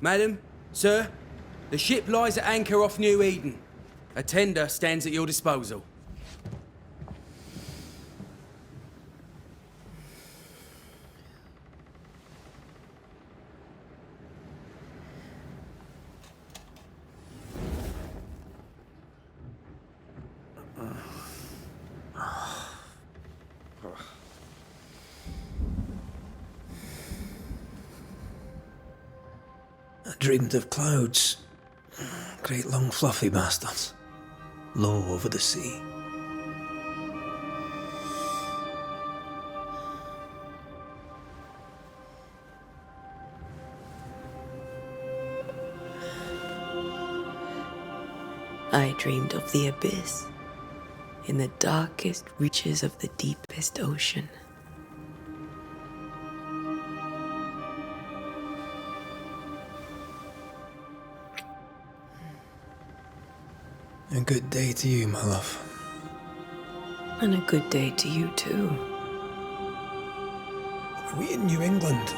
Madam, sir, the ship lies at anchor off New Eden. A tender stands at your disposal. I dreamed of clouds. Great long fluffy bastards. Low over the sea. I dreamed of the abyss, in the darkest reaches of the deepest ocean. A good day to you, my love. And a good day to you too. Are we in New England?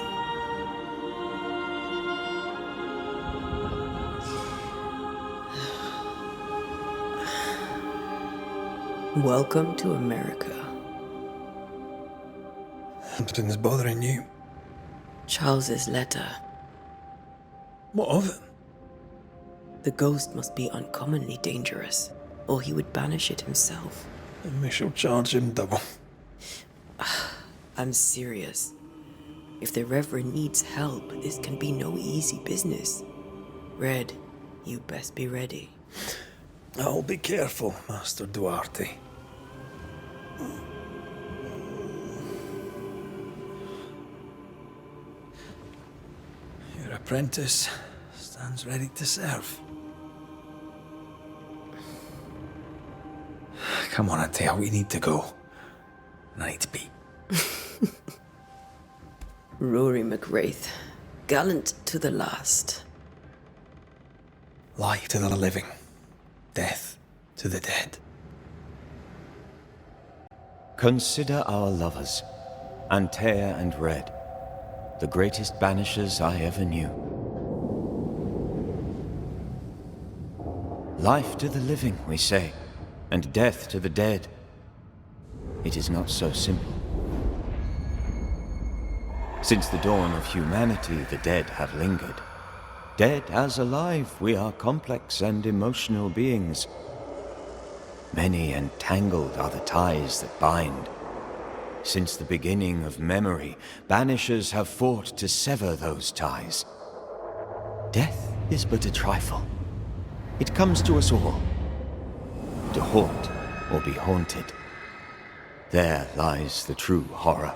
Welcome to America. Something's bothering you. Charles's letter. What of it? The ghost must be uncommonly dangerous, or he would banish it himself. And we shall charge him double. I'm serious. If the Reverend needs help, this can be no easy business. Red, you best be ready. I'll be careful, Master Duarte. Your apprentice stands ready to serve. Come on, Atea, we need to go. I need to be. Rory McWraith, gallant to the last. Life to the living, death to the dead. Consider our lovers, Antea and Red, the greatest banishers I ever knew. Life to the living, we say, and death to the dead. It is not so simple. Since the dawn of humanity, the dead have lingered. Dead as alive, we are complex and emotional beings. Many and tangled are the ties that bind. Since the beginning of memory, banishers have fought to sever those ties. Death is but a trifle. It comes to us all. To haunt or be haunted. There lies the true horror.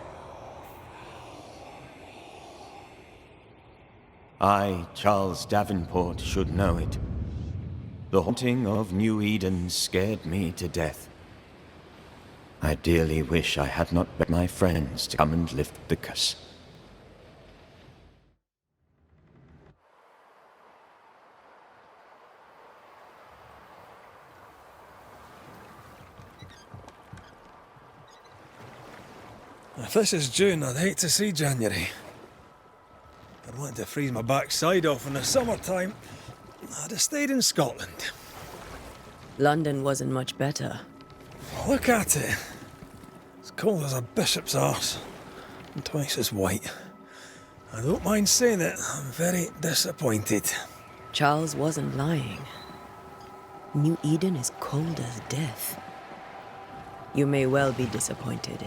I, Charles Davenport, should know it. The haunting of New Eden scared me to death. I dearly wish I had not begged my friends to come and lift the curse. If this is June, I'd hate to see January. I'd want to freeze my backside off in the summertime. I'd have stayed in Scotland. London wasn't much better. Look at it. As cold as a bishop's arse. And twice as white. I don't mind saying it, I'm very disappointed. Charles wasn't lying. New Eden is cold as death. You may well be disappointed.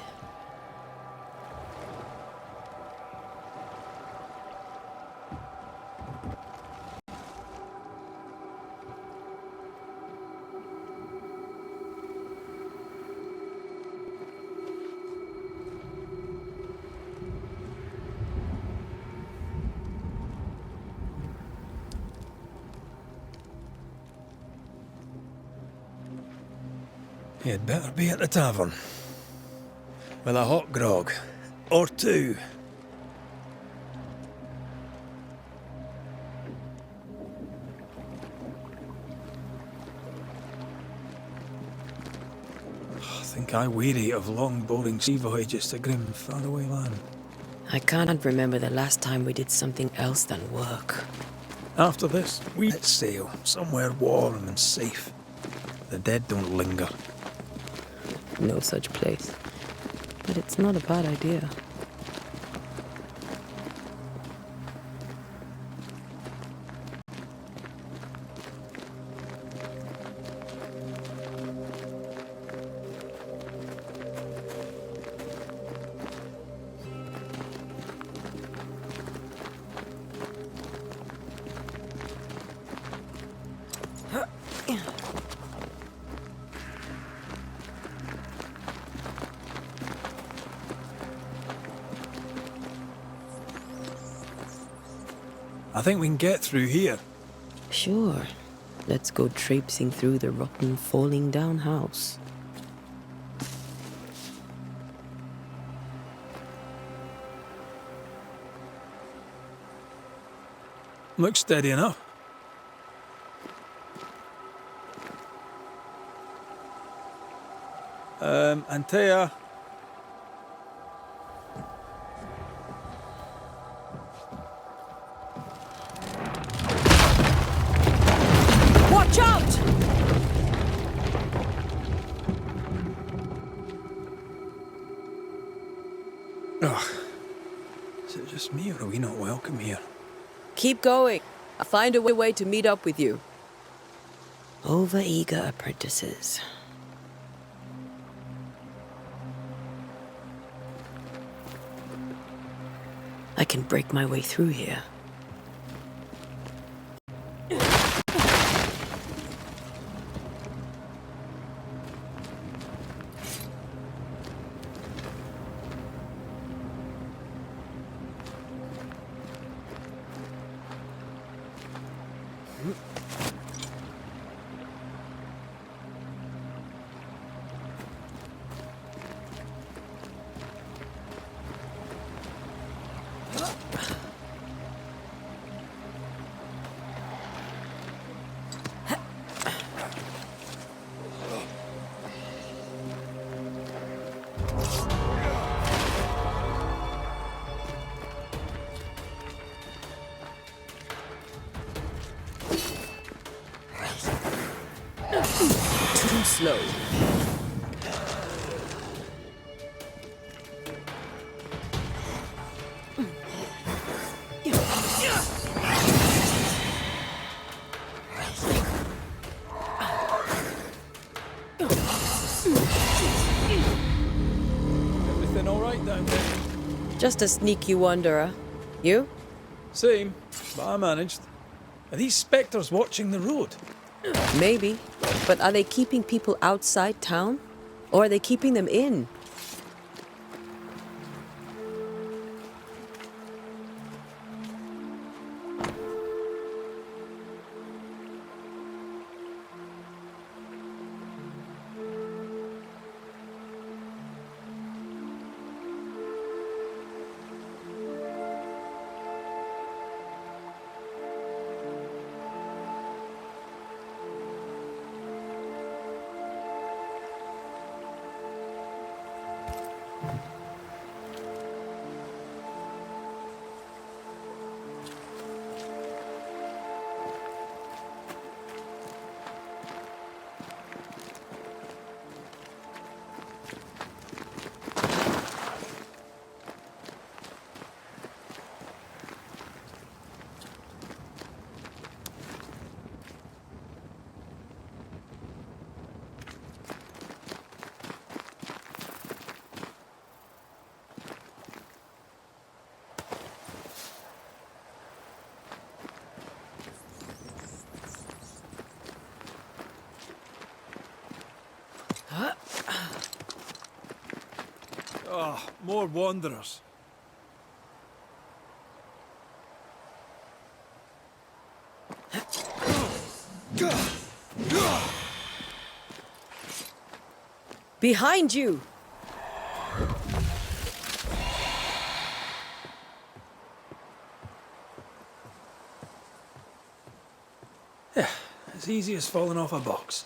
You'd better be at the tavern. With a hot grog. Or two. I think I weary of long, boring sea voyages to grim, faraway land. I can't remember the last time we did something else than work. After this, we set sail somewhere warm and safe. The dead don't linger. No such place. But it's not a bad idea. I think we can get through here. Sure. Let's go traipsing through the rotten, falling down house. Looks steady enough. Antea. Watch out! Ugh. Is it just me or are we not welcome here? Keep going. I'll find a way to meet up with you. Over-eager apprentices. I can break my way through here. Too slow. Everything all right down there? Just a sneaky wanderer. You? Same, but I managed. Are these spectres watching the road? Maybe. But are they keeping people outside town? Or are they keeping them in? Oh, more wanderers. Behind you! Yeah, as easy as falling off a box.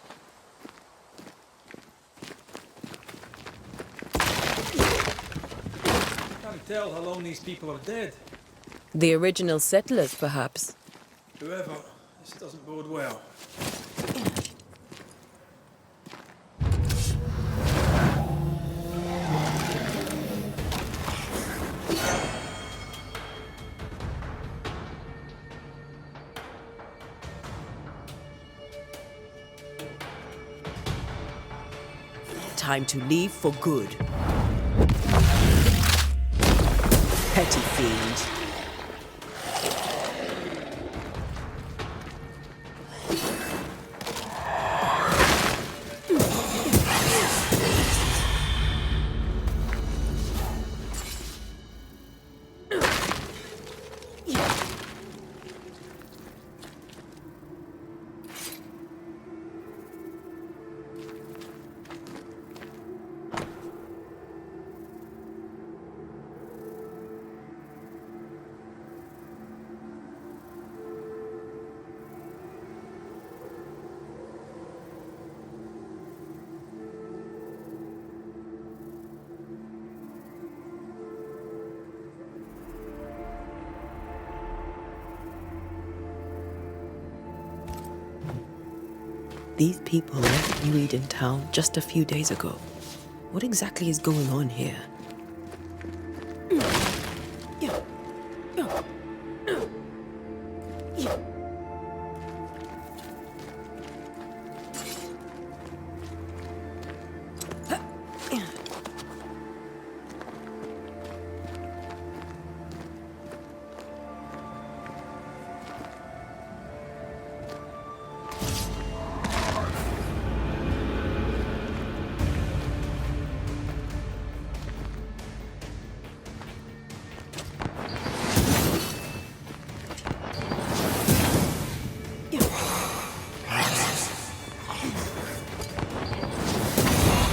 Can't tell how long these people are dead. The original settlers, perhaps. Whoever, this doesn't bode well. Time to leave for good. Petty fiend. These people left New Eden town just a few days ago. What exactly is going on here?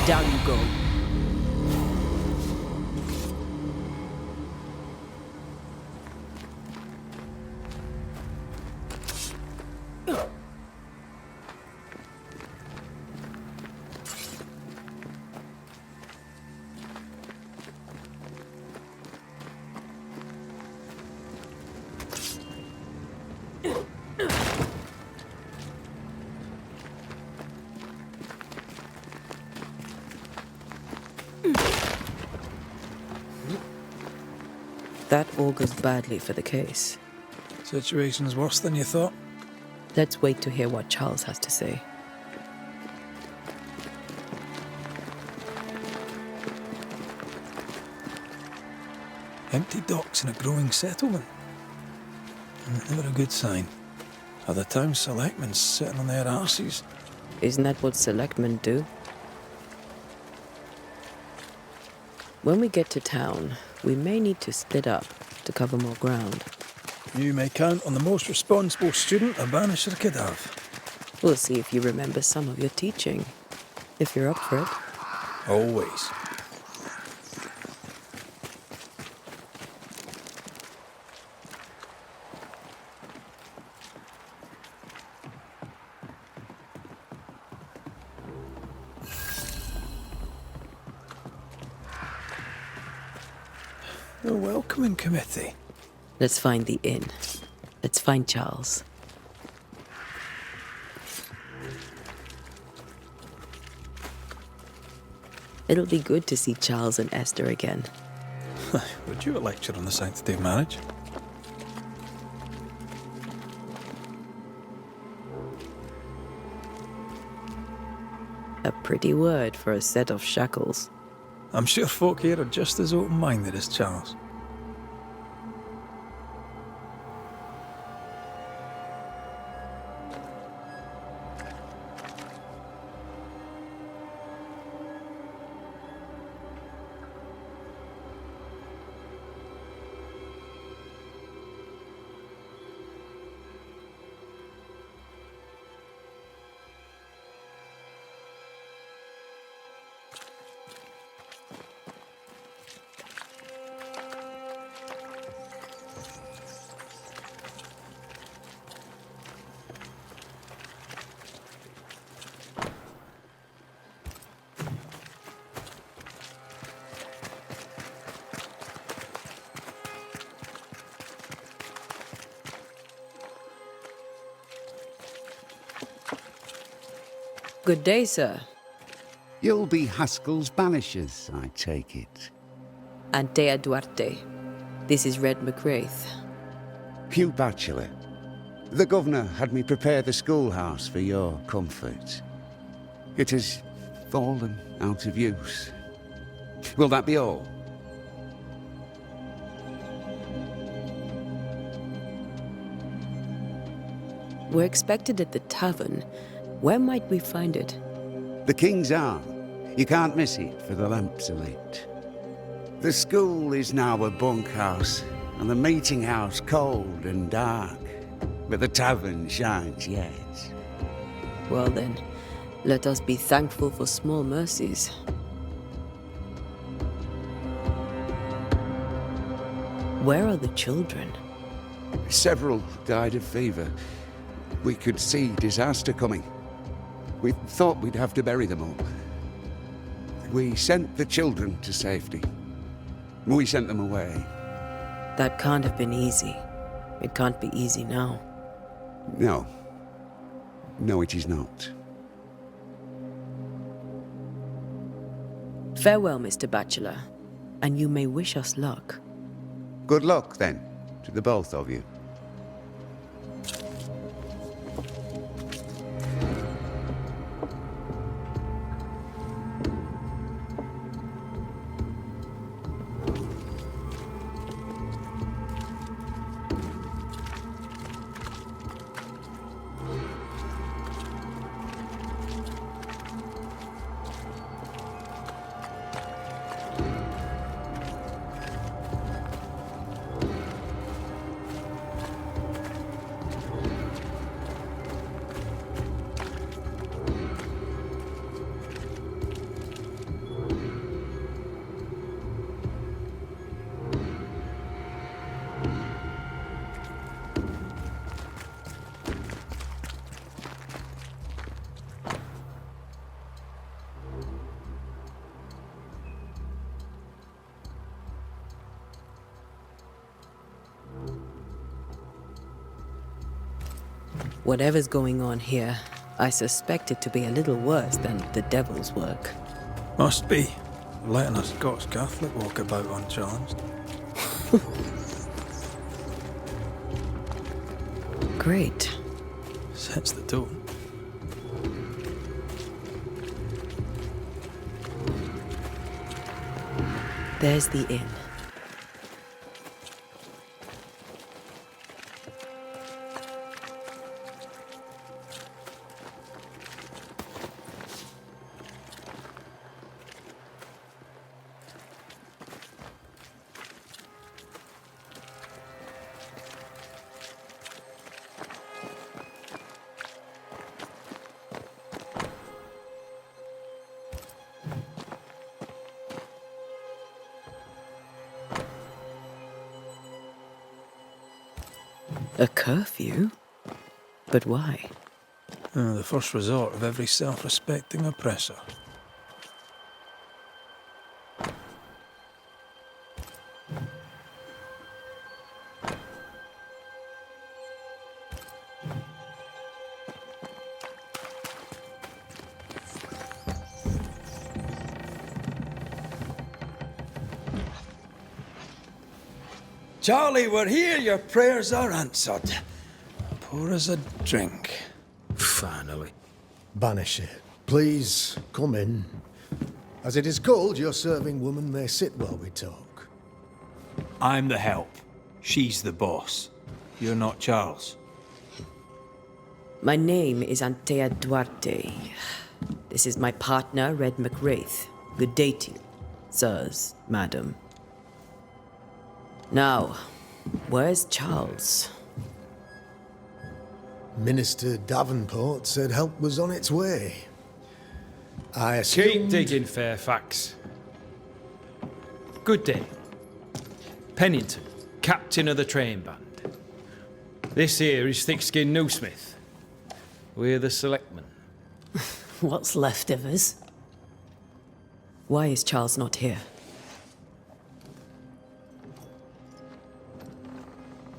Down you go. That augurs badly for the case. Situation's worse than you thought. Let's wait to hear what Charles has to say. Empty docks in a growing settlement. Never a good sign. Are the town selectmen sitting on their arses? Isn't that what selectmen do? When we get to town, we may need to split up to cover more ground. You may count on the most responsible student a Banisher could have. We'll see if you remember some of your teaching, if you're up for it. Always. A welcoming committee. Let's find the inn. Let's find Charles. It'll be good to see Charles and Esther again. Would you a lecture on the sanctity of marriage? A pretty word for a set of shackles. I'm sure folk here are just as open-minded as Charles. Good day, sir. You'll be Haskell's Banishers, I take it. Antea Duarte. This is Red McWraith. Hugh Bachelor. The governor had me prepare the schoolhouse for your comfort. It has fallen out of use. Will that be all? We're expected at the tavern. Where might we find it? The King's Arm. You can't miss it, for the lamps are lit. The school is now a bunkhouse, and the meeting house cold and dark. But the tavern shines yet. Well then, let us be thankful for small mercies. Where are the children? Several died of fever. We could see disaster coming. We thought we'd have to bury them all. We sent the children to safety. We sent them away. That can't have been easy. It can't be easy now. No. No, it is not. Farewell, Mr. Bachelor, and you may wish us luck. Good luck, then, to the both of you. Whatever's going on here, I suspect it to be a little worse than the devil's work. Must be. Letting a Scots Catholic walk about unchallenged. Great. Sets the tone. There's the inn. A curfew? But why? The first resort of every self-respecting oppressor. Charlie, we're here. Your prayers are answered. Pour us a drink. Finally. Banisher, please come in. As it is called, your serving woman may sit while we talk. I'm the help. She's the boss. You're not Charles. My name is Antea Duarte. This is my partner, Red McWraith. Good day to you, sirs, madam. Now, where's Charles? Minister Davenport said help was on its way. I Keep assumed... digging, Fairfax. Good day. Pennington, captain of the train band. This here is Thick-Skinned Noosmith. We're the selectmen. What's left of us? Why is Charles not here?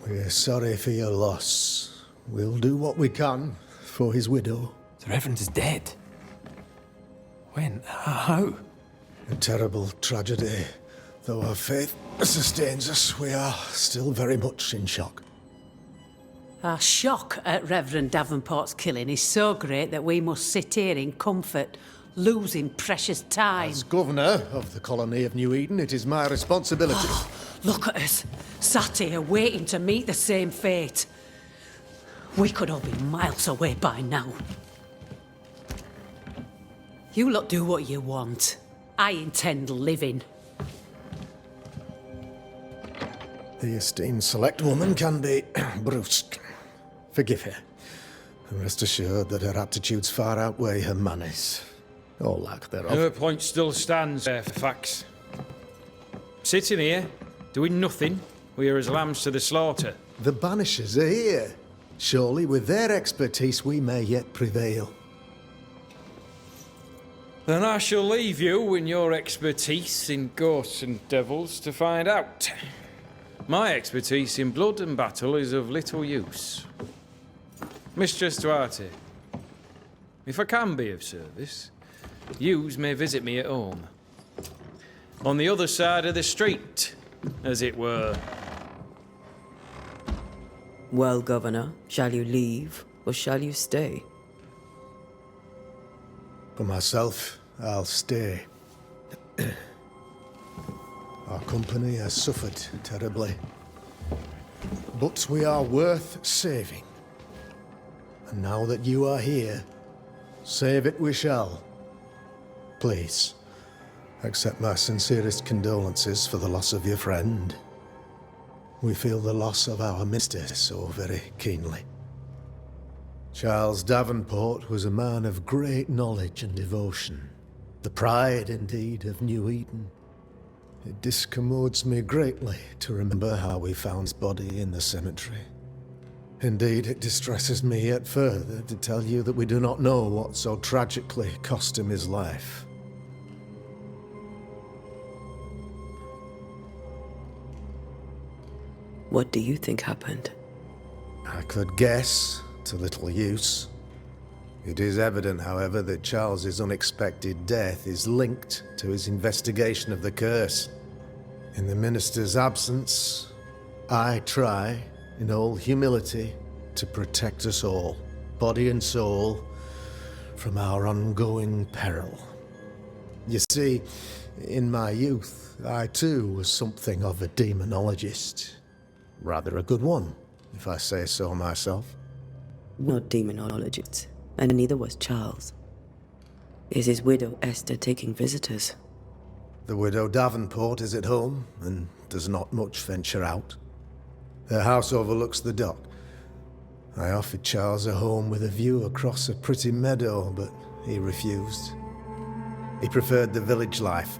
We're sorry for your loss. We'll do what we can for his widow. The Reverend is dead. When? How? A terrible tragedy. Though our faith sustains us, we are still very much in shock. Our shock at Reverend Davenport's killing is so great that we must sit here in comfort, losing precious time. As governor of the colony of New Eden, it is my responsibility. Look at us, sat here waiting to meet the same fate. We could all be miles away by now. You lot do what you want. I intend living. The esteemed select woman can be brusque. Forgive her. And rest assured that her attitudes far outweigh her manners. Or lack thereof. Her point still stands, Fairfax. Sitting here, doing nothing, we are as lambs to the slaughter. The Banishers are here. Surely with their expertise we may yet prevail. Then I shall leave you and your expertise in ghosts and devils to find out. My expertise in blood and battle is of little use. Mistress Duarte, if I can be of service, yous may visit me at home. On the other side of the street, as it were. Well, Governor, shall you leave or shall you stay? For myself, I'll stay. Our company has suffered terribly. But we are worth saving. And now that you are here, save it we shall. Please, accept my sincerest condolences for the loss of your friend. We feel the loss of our mister so very keenly. Charles Davenport was a man of great knowledge and devotion. The pride, indeed, of New Eden. It discommodes me greatly to remember how we found his body in the cemetery. Indeed, it distresses me yet further to tell you that we do not know what so tragically cost him his life. What do you think happened? I could guess, to little use. It is evident, however, that Charles's unexpected death is linked to his investigation of the curse. In the minister's absence, I try, in all humility, to protect us all, body and soul, from our ongoing peril. You see, in my youth, I too was something of a demonologist. Rather a good one, if I say so myself. Not demonologists, and neither was Charles. Is his widow Esther taking visitors? The widow Davenport is at home, and does not much venture out. Her house overlooks the dock. I offered Charles a home with a view across a pretty meadow, but he refused. He preferred the village life.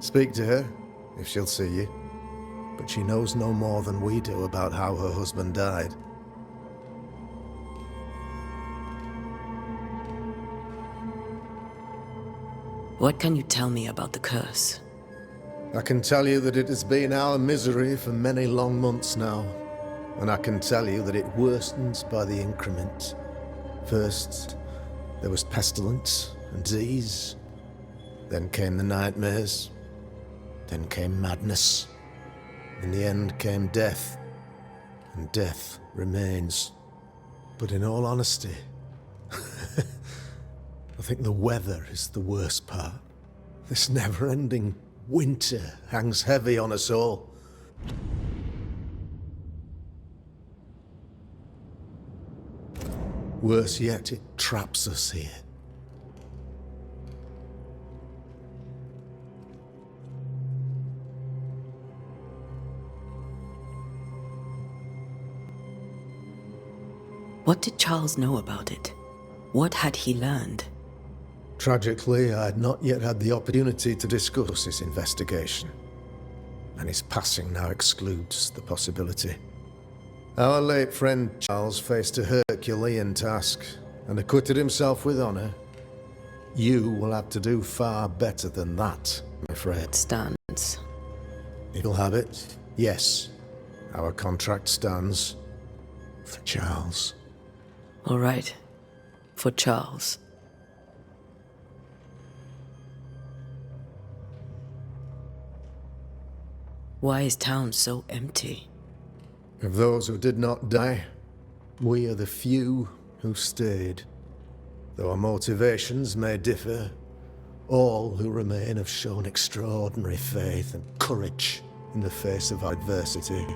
Speak to her, if she'll see you. But she knows no more than we do about how her husband died. What can you tell me about the curse? I can tell you that it has been our misery for many long months now. And I can tell you that it worsens by the increment. First, there was pestilence and disease. Then came the nightmares. Then came madness. In the end came death, and death remains. But in all honesty, I think the weather is the worst part. This never-ending winter hangs heavy on us all. Worse yet, it traps us here. What did Charles know about it? What had he learned? Tragically, I had not yet had the opportunity to discuss this investigation, and his passing now excludes the possibility. Our late friend Charles faced a Herculean task, and acquitted himself with honor. You will have to do far better than that, I'm afraid. Stands. You'll have it? Yes. Our contract stands for Charles. All right. For Charles. Why is town so empty? Of those who did not die, we are the few who stayed. Though our motivations may differ, all who remain have shown extraordinary faith and courage in the face of adversity.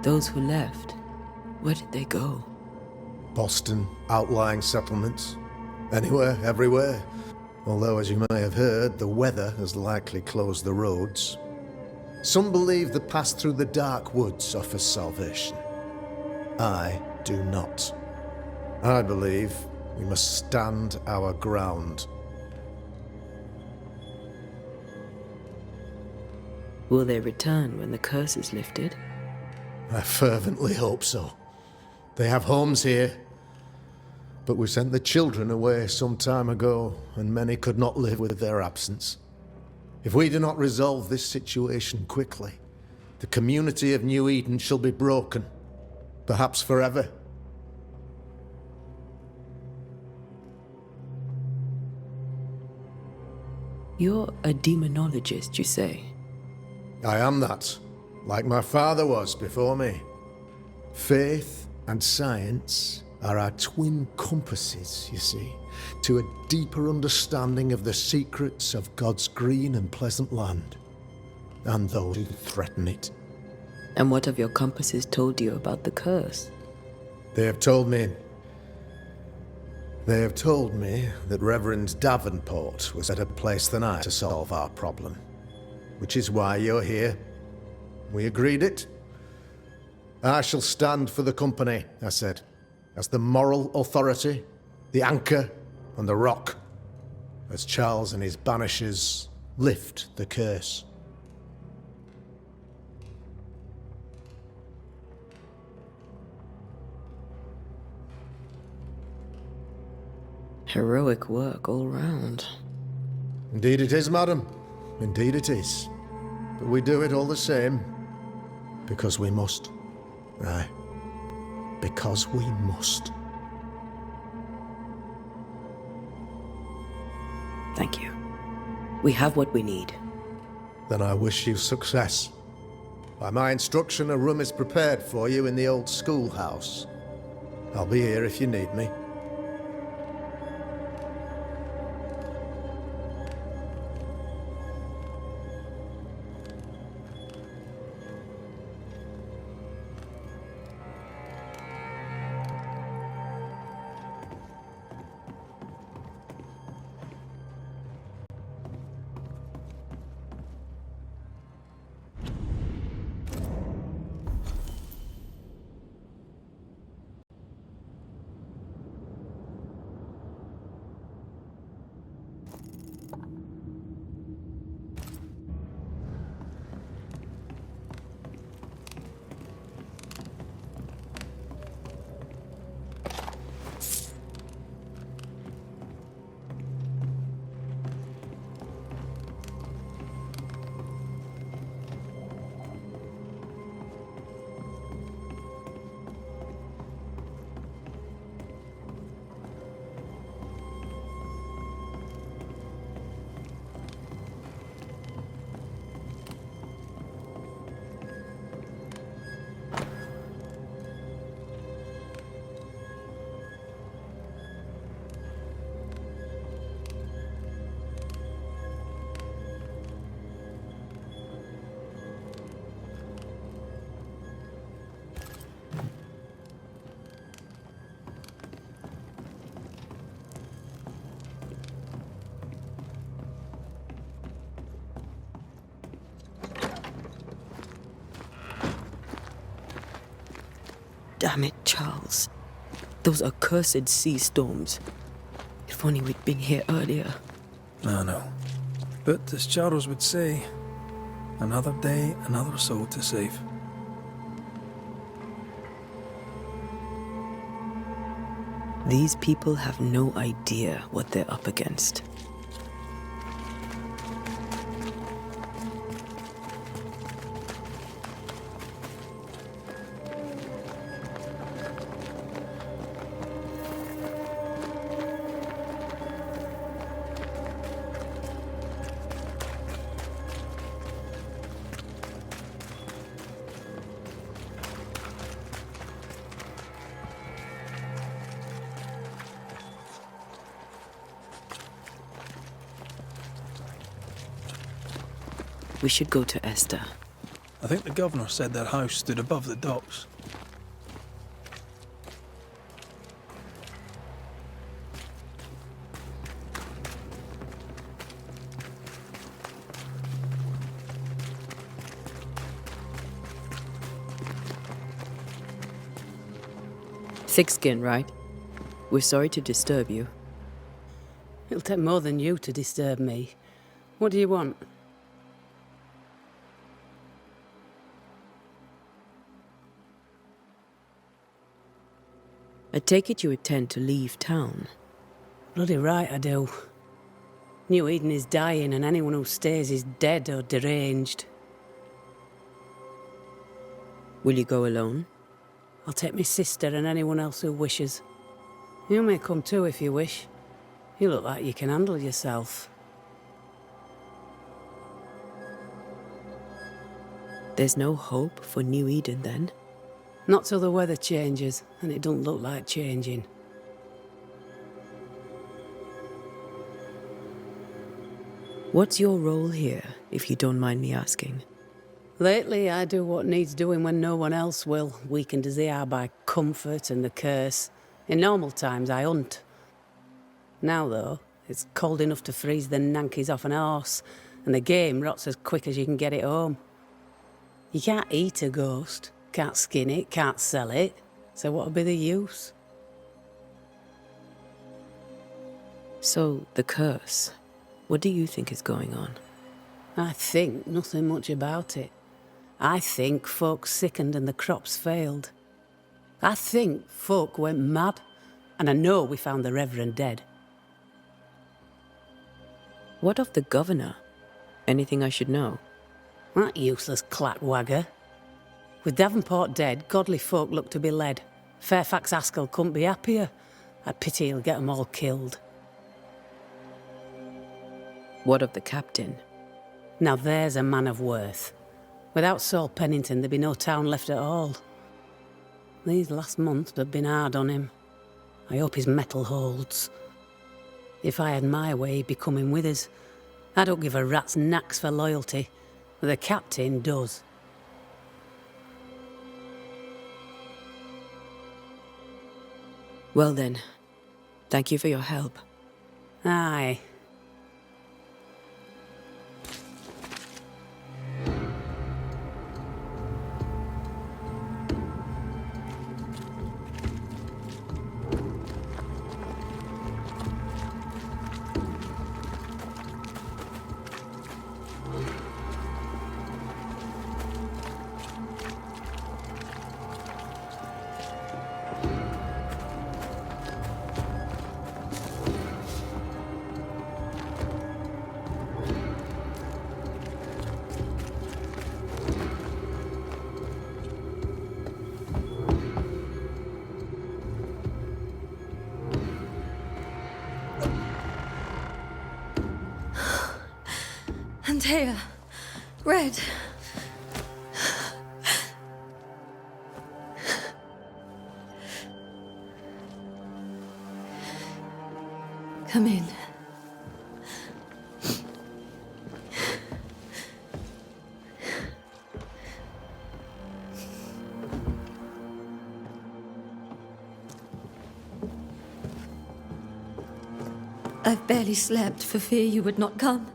Those who left, where did they go? Boston, outlying settlements. Anywhere, everywhere. Although, as you may have heard, the weather has likely closed the roads. Some believe the path through the dark woods offers salvation. I do not. I believe we must stand our ground. Will they return when the curse is lifted? I fervently hope so. They have homes here. But we sent the children away some time ago, and many could not live with their absence. If we do not resolve this situation quickly, the community of New Eden shall be broken, perhaps forever. You're a demonologist, you say? I am that, like my father was before me. Faith and science are our twin compasses, you see, to a deeper understanding of the secrets of God's green and pleasant land, and those who threaten it. And what have your compasses told you about the curse? They have told me that Reverend Davenport was better placed than I to solve our problem, which is why you're here. We agreed it. I shall stand for the company, I said, as the moral authority, the anchor, and the rock, as Charles and his banishers lift the curse. Heroic work all round. Indeed it is, madam. Indeed it is. But we do it all the same, because we must. Aye. Because we must. Thank you. We have what we need. Then I wish you success. By my instruction, a room is prepared for you in the old schoolhouse. I'll be here if you need me. Damn it, Charles. Those accursed sea storms. If only we'd been here earlier. I know. But as Charles would say, another day, another soul to save. These people have no idea what they're up against. We should go to Esther. I think the governor said their house stood above the docks. Thick skin, right? We're sorry to disturb you. It'll take more than you to disturb me. What do you want? I take it you intend to leave town. Bloody right I do. New Eden is dying and anyone who stays is dead or deranged. Will you go alone? I'll take my sister and anyone else who wishes. You may come too if you wish. You look like you can handle yourself. There's no hope for New Eden then? Not till the weather changes, and it don't look like changing. What's your role here, if you don't mind me asking? Lately, I do what needs doing when no one else will, weakened as they are by comfort and the curse. In normal times, I hunt. Now, though, it's cold enough to freeze the nankies off an horse, and the game rots as quick as you can get it home. You can't eat a ghost, can't skin it, can't sell it, so what'll be the use? So, the curse. What do you think is going on? I think nothing much about it. I think folk sickened and the crops failed. I think folk went mad, and I know we found the Reverend dead. What of the governor? Anything I should know? That useless clackwagger. With Davenport dead, godly folk look to be led. Fairfax Askell couldn't be happier. I pity he'll get 'em all killed. What of the captain? Now there's a man of worth. Without Saul Pennington, there'd be no town left at all. These last months have been hard on him. I hope his mettle holds. If I had my way, he'd be coming with us. I don't give a rat's knacks for loyalty, but the captain does. Well then, thank you for your help. Aye. Antea, Red. Come in. I've barely slept for fear you would not come.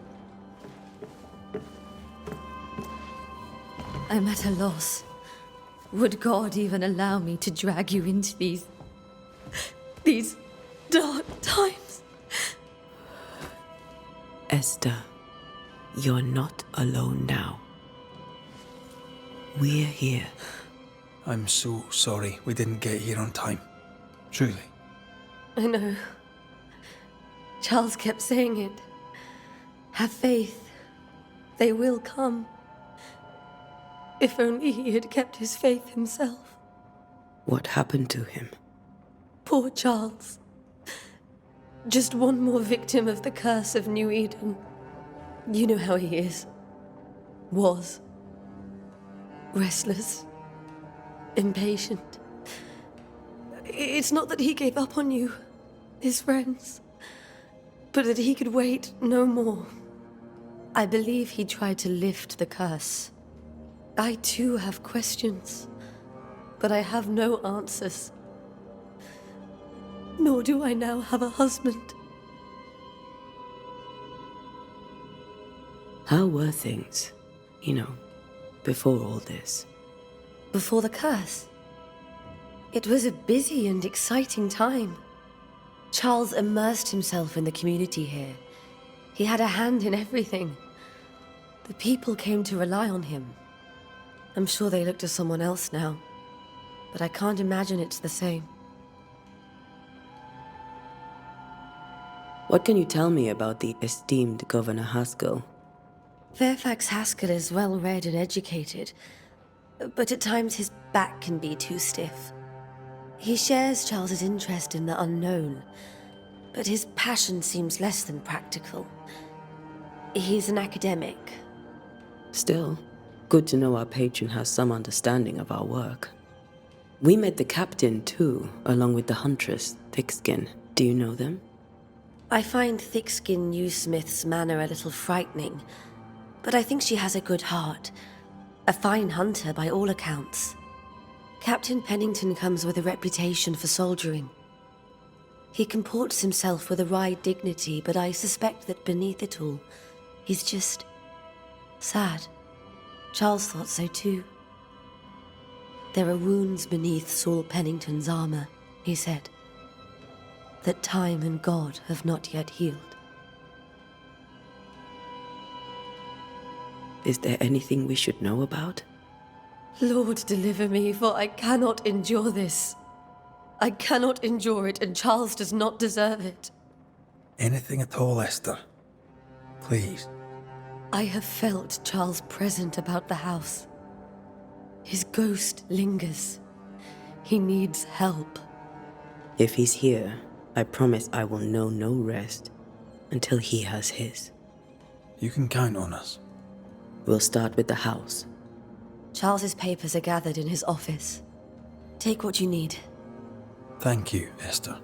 I'm at a loss. Would God even allow me to drag you into these dark times? Esther, you're not alone now. We're here. I'm so sorry we didn't get here on time. Truly. I know. Charles kept saying it. Have faith. They will come. If only he had kept his faith himself. What happened to him? Poor Charles. Just one more victim of the curse of New Eden. You know how he is. Was. Restless. Impatient. It's not that he gave up on you, his friends, but that he could wait no more. I believe he tried to lift the curse. I too have questions, but I have no answers. Nor do I now have a husband. How were things, before all this? Before the curse? It was a busy and exciting time. Charles immersed himself in the community here. He had a hand in everything. The people came to rely on him. I'm sure they look to someone else now, but I can't imagine it's the same. What can you tell me about the esteemed Governor Haskell? Fairfax Haskell is well-read and educated, but at times his back can be too stiff. He shares Charles's interest in the unknown, but his passion seems less than practical. He's an academic. Still, good to know our patron has some understanding of our work. We met the captain, too, along with the huntress, Thickskin. Do you know them? I find Thickskin Newsmith's manner a little frightening, but I think she has a good heart. A fine hunter by all accounts. Captain Pennington comes with a reputation for soldiering. He comports himself with a wry dignity, but I suspect that beneath it all, he's just sad. Charles thought so too. There are wounds beneath Saul Pennington's armor, he said, that time and God have not yet healed. Is there anything we should know about? Lord, deliver me, for I cannot endure this. I cannot endure it, and Charles does not deserve it. Anything at all, Esther? Please. I have felt Charles present about the house. His ghost lingers. He needs help. If he's here, I promise I will know no rest until he has his. You can count on us. We'll start with the house. Charles's papers are gathered in his office. Take what you need. Thank you, Esther.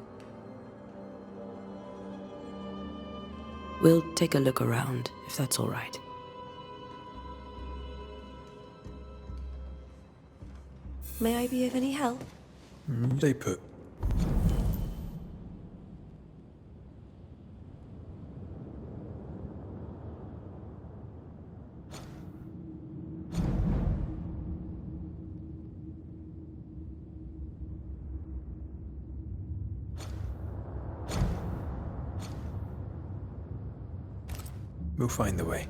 We'll take a look around, if that's all right. May I be of any help? Stay put. We'll find the way.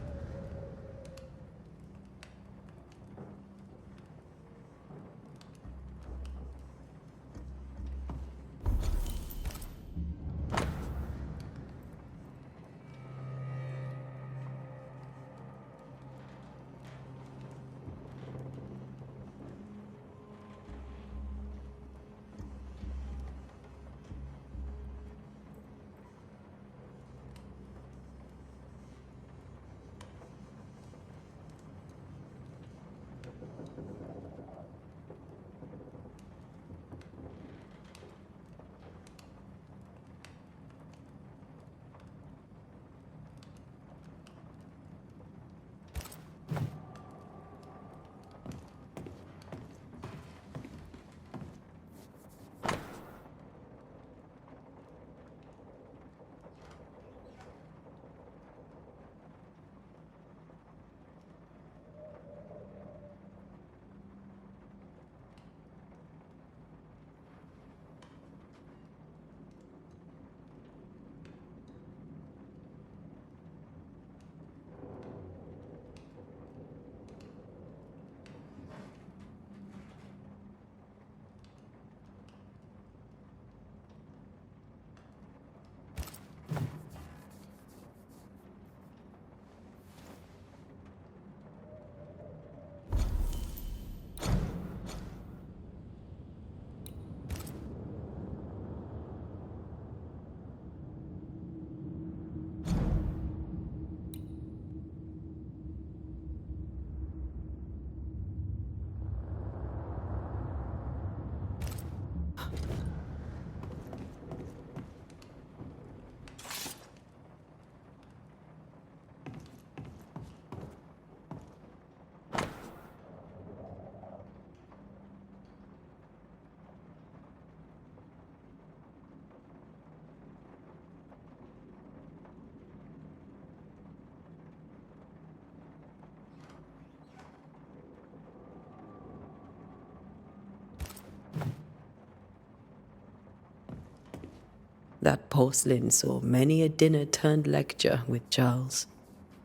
That porcelain saw many a dinner-turned-lecture with Charles.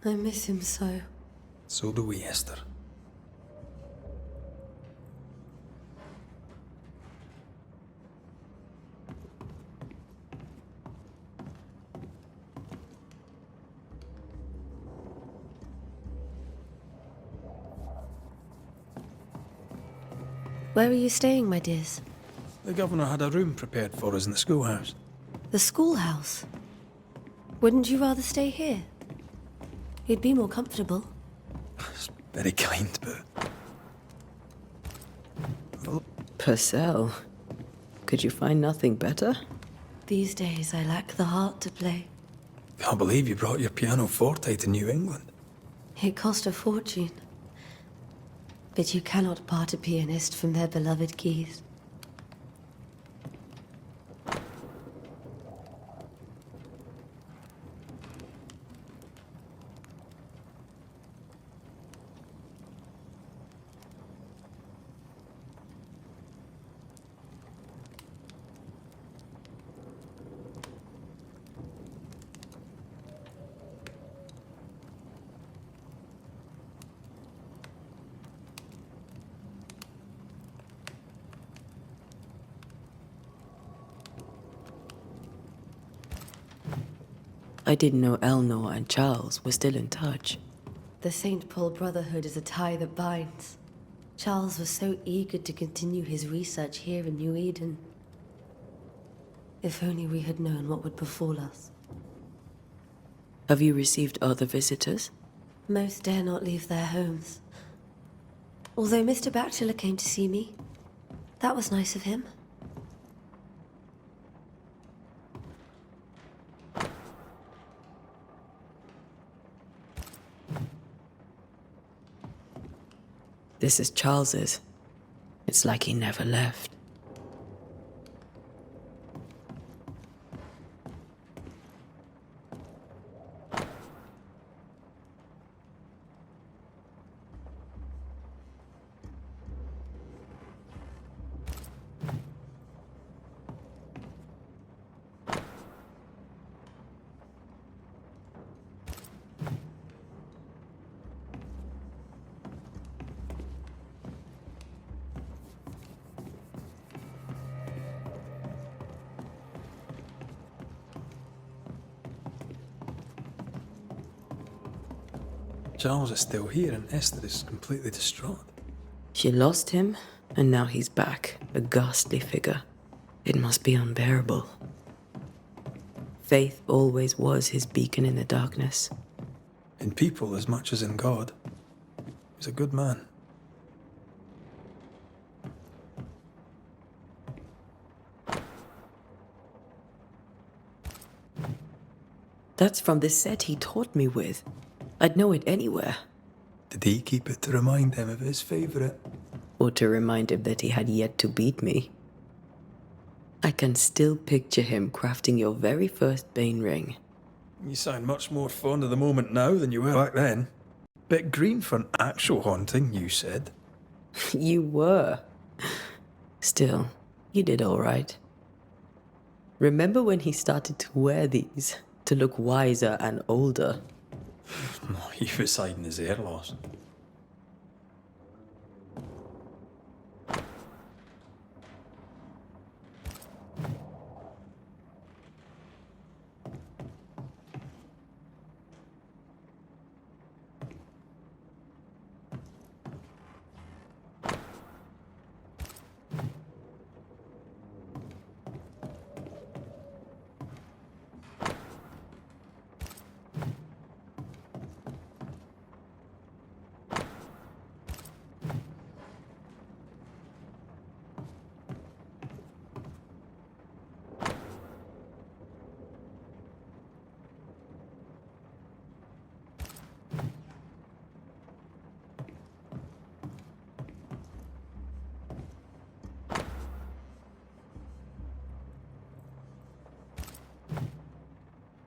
I miss him so. So do we, Esther. Where are you staying, my dears? The governor had a room prepared for us in the schoolhouse. The schoolhouse? Wouldn't you rather stay here? You'd be more comfortable. It's very kind, but... Purcell, could you find nothing better? These days, I lack the heart to play. Can't believe you brought your pianoforte to New England. It cost a fortune. But you cannot part a pianist from their beloved keys. I didn't know Eleanor and Charles were still in touch. The St. Paul Brotherhood is a tie that binds. Charles was so eager to continue his research here in New Eden. If only we had known what would befall us. Have you received other visitors? Most dare not leave their homes. Although Mr. Bachelor came to see me. That was nice of him. This is Charles's. It's like he never left. Charles is still here and Esther is completely distraught. She lost him, and now he's back, a ghastly figure. It must be unbearable. Faith always was his beacon in the darkness. In people as much as in God. He's a good man. That's from the set he taught me with. I'd know it anywhere. Did he keep it to remind him of his favourite? Or to remind him that he had yet to beat me. I can still picture him crafting your very first Bane ring. You sound much more fond of the moment now than you were back then. Bit green for an actual haunting, you said. You were. Still, you did all right. Remember when he started to wear these to look wiser and older? He was hiding his hair loss.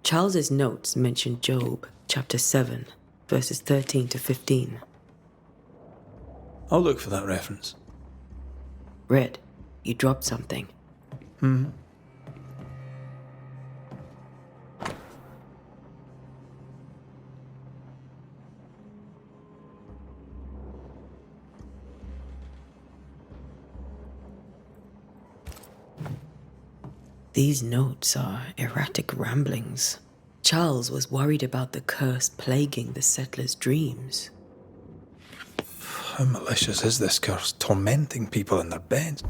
Charles's notes mention Job, chapter 7, verses 13 to 15. I'll look for that reference. Red, you dropped something. These notes are erratic ramblings. Charles was worried about the curse plaguing the settlers' dreams. How malicious is this curse, tormenting people in their beds?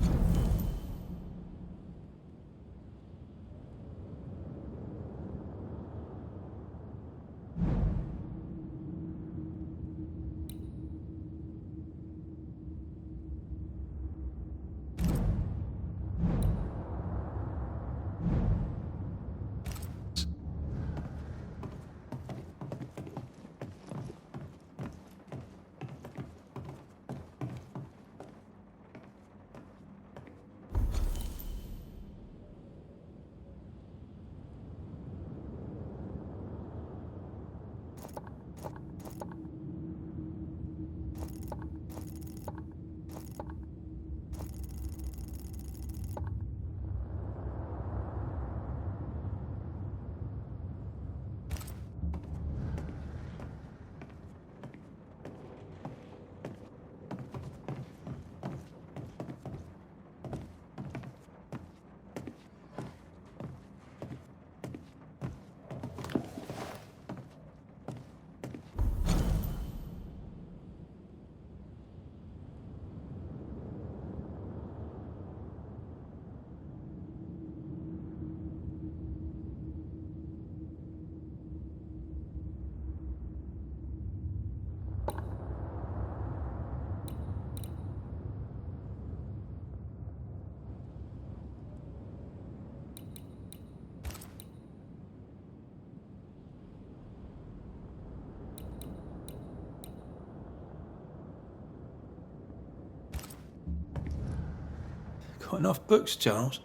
Got enough books, Charles?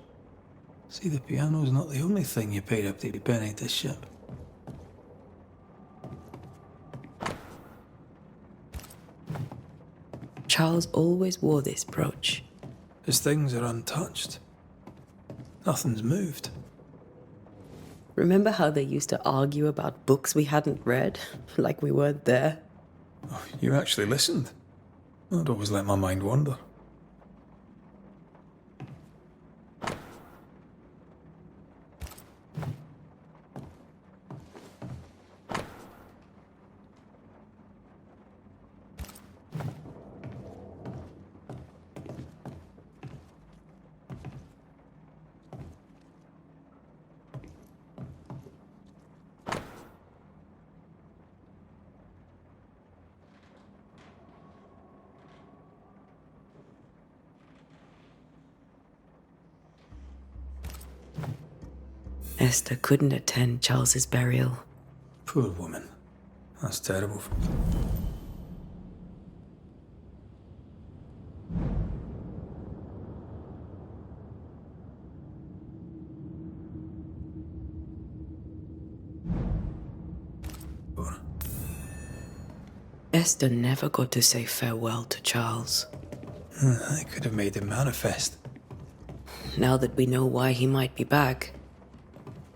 See, the piano's not the only thing you paid up to penny this ship. Charles always wore this brooch. His things are untouched. Nothing's moved. Remember how they used to argue about books we hadn't read? Like we weren't there? Oh, you actually listened. I'd always let my mind wander. Esther couldn't attend Charles's burial. Poor woman. That's terrible. Esther never got to say farewell to Charles. I could have made him manifest. Now that we know why he might be back,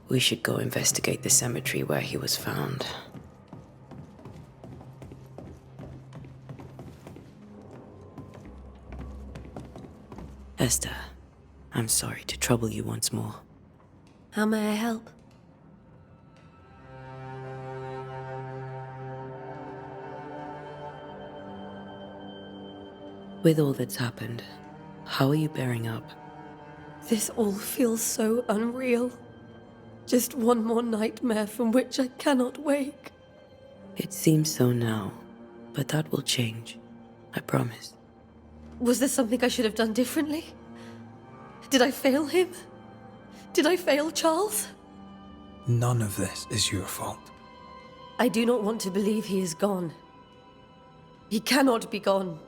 we should go investigate the cemetery where he was found. Esther, I'm sorry to trouble you once more. How may I help? With all that's happened, how are you bearing up? This all feels so unreal. Just one more nightmare from which I cannot wake. It seems so now, but that will change. I promise. Was there something I should have done differently? Did I fail him? Did I fail Charles? None of this is your fault. I do not want to believe he is gone. He cannot be gone.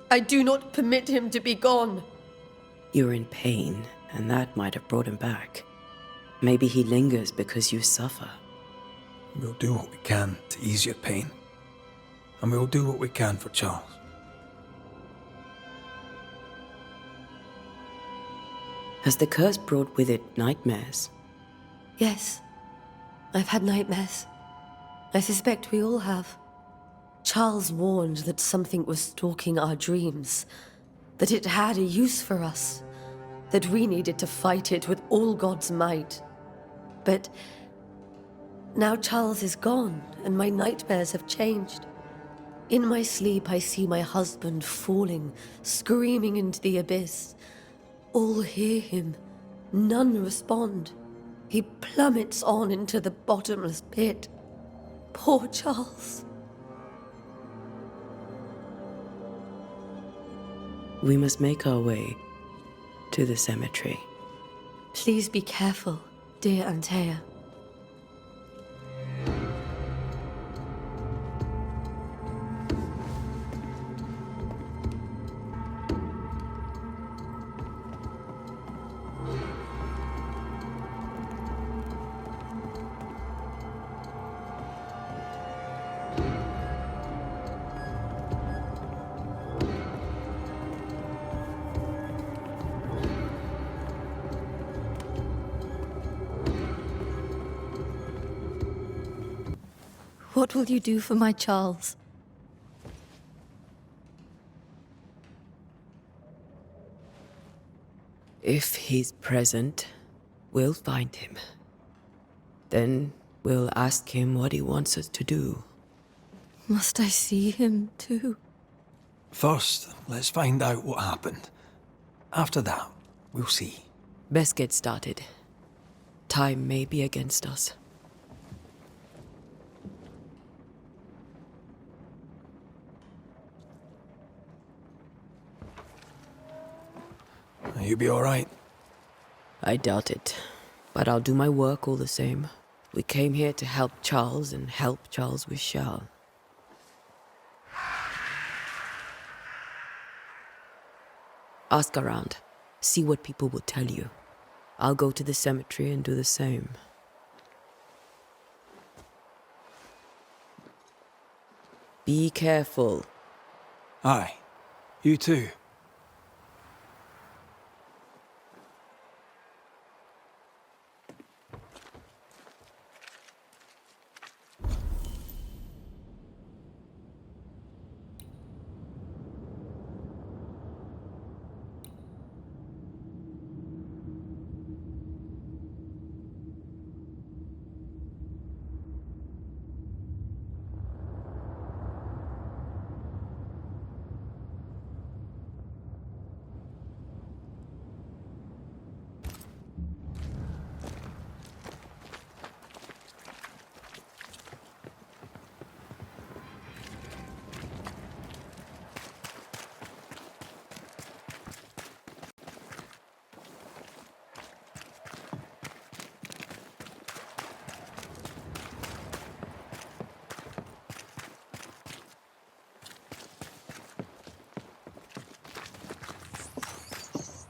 I do not permit him to be gone. You're in pain, and that might have brought him back. Maybe he lingers because you suffer. We'll do what we can to ease your pain. And we'll do what we can for Charles. Has the curse brought with it nightmares? Yes. I've had nightmares. I suspect we all have. Charles warned that something was stalking our dreams, that it had a use for us. that we needed to fight it with all God's might. But now Charles is gone, and my nightmares have changed. In my sleep, I see my husband falling, screaming into the abyss. All hear him. None respond. He plummets on into the bottomless pit. Poor Charles. We must make our way to the cemetery. Please be careful, dear Antea. What will you do for my Charles? If he's present, we'll find him. Then we'll ask him what he wants us to do. Must I see him too? First, let's find out what happened. After that, we'll see. Best get started. Time may be against us. You be all right? I doubt it, but I'll do my work all the same. We came here to help Charles, and help Charles we shall. Ask around. See what people will tell you. I'll go to the cemetery and do the same. Be careful. Aye. You too.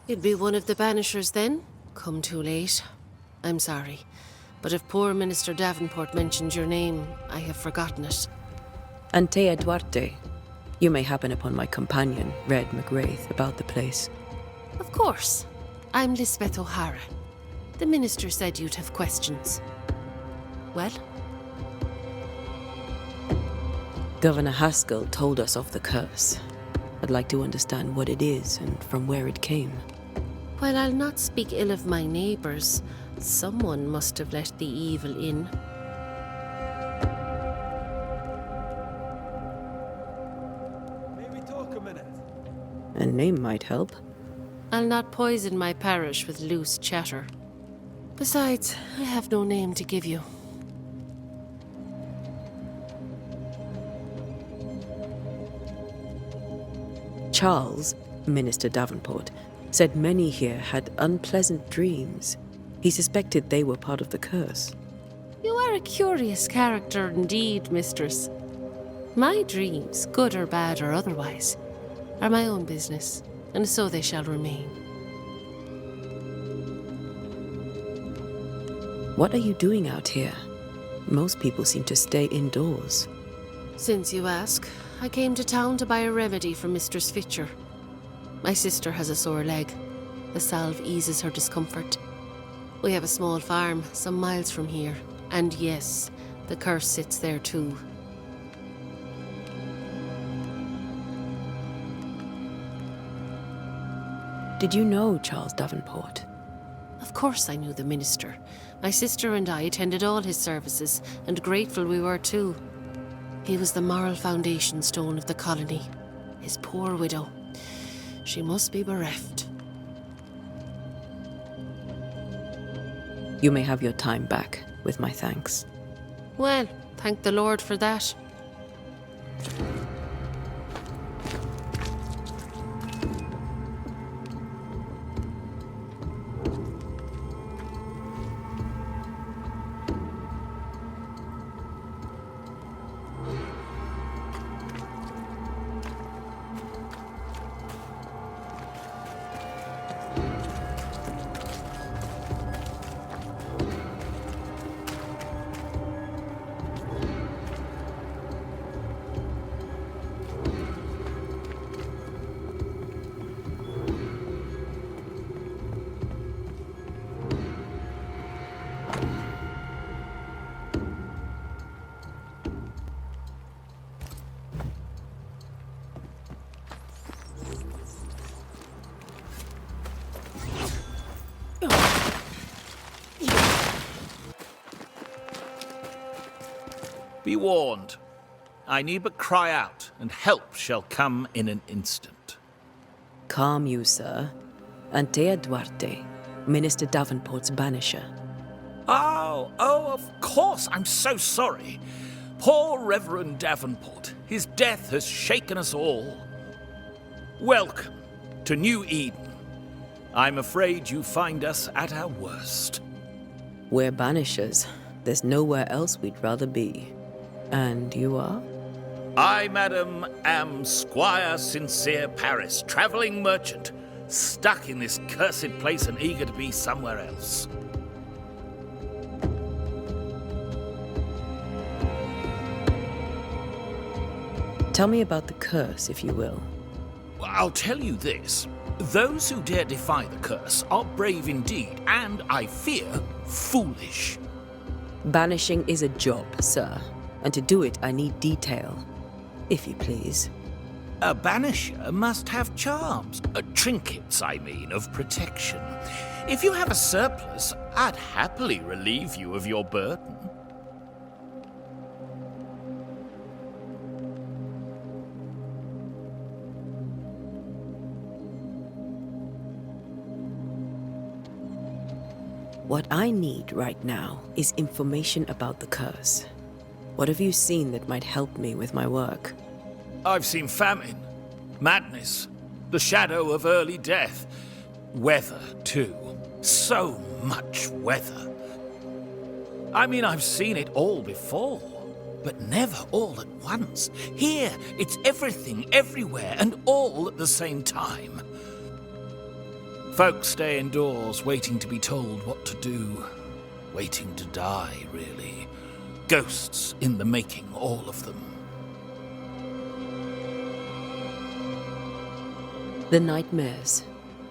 You'd be one of the Banishers then? Come too late. I'm sorry, but if poor Minister Davenport mentioned your name, I have forgotten it. Antea Duarte. You may happen upon my companion, Red McGrath, about the place. Of course. I'm Lisbeth O'Hara. The Minister said you'd have questions. Well? Governor Haskell told us of the curse. I'd like to understand what it is and from where it came. While I'll not speak ill of my neighbours, someone must have let the evil in. Maybe talk a minute. A name might help. I'll not poison my parish with loose chatter. Besides, I have no name to give you. Charles, Minister Davenport, said many here had unpleasant dreams. He suspected they were part of the curse. You are a curious character indeed, mistress. My dreams, good or bad or otherwise, are my own business, and so they shall remain. What are you doing out here? Most people seem to stay indoors. Since you ask, I came to town to buy a remedy for Mistress Fitcher. My sister has a sore leg. The salve eases her discomfort. We have a small farm some miles from here, and yes, the curse sits there too. Did you know Charles Davenport? Of course I knew the minister. My sister and I attended all his services, and grateful we were too. He was the moral foundation stone of the colony. His poor widow. She must be bereft. You may have your time back, with my thanks. Well, thank the Lord for that. Be warned. I need but cry out, and help shall come in an instant. Calm you, sir. Antea Duarte, Minister Davenport's banisher. Oh, of course. I'm so sorry. Poor Reverend Davenport. His death has shaken us all. Welcome to New Eden. I'm afraid you find us at our worst. We're banishers. There's nowhere else we'd rather be. And you are? I, madam, am Squire Sincere Paris, travelling merchant, stuck in this cursed place and eager to be somewhere else. Tell me about the curse, if you will. I'll tell you this. Those who dare defy the curse are brave indeed, and, I fear, foolish. Banishing is a job, sir. And to do it, I need detail. If you please. A banisher must have charms. Trinkets, I mean, of protection. If you have a surplus, I'd happily relieve you of your burden. What I need right now is information about the curse. What have you seen that might help me with my work? I've seen famine, madness, the shadow of early death, weather, too. So much weather. I mean, I've seen it all before, but never all at once. Here, it's everything, everywhere, and all at the same time. Folks stay indoors, waiting to be told what to do. Waiting to die, really. Ghosts in the making, all of them. The nightmares.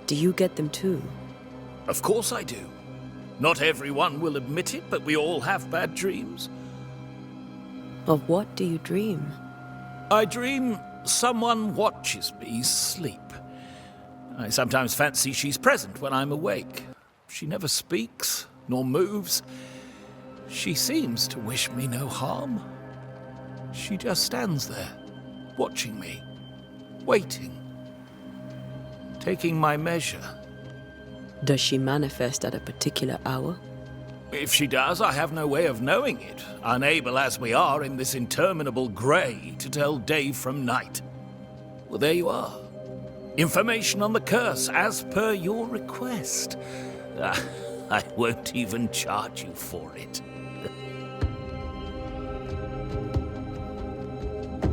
Do you get them too? Of course I do. Not everyone will admit it, but we all have bad dreams. Of what do you dream? I dream someone watches me sleep. I sometimes fancy she's present when I'm awake. She never speaks, nor moves. She seems to wish me no harm. She just stands there, watching me, waiting, taking my measure. Does she manifest at a particular hour? If she does, I have no way of knowing it, unable as we are in this interminable grey to tell day from night. Well, there you are. Information on the curse, as per your request. I won't even charge you for it.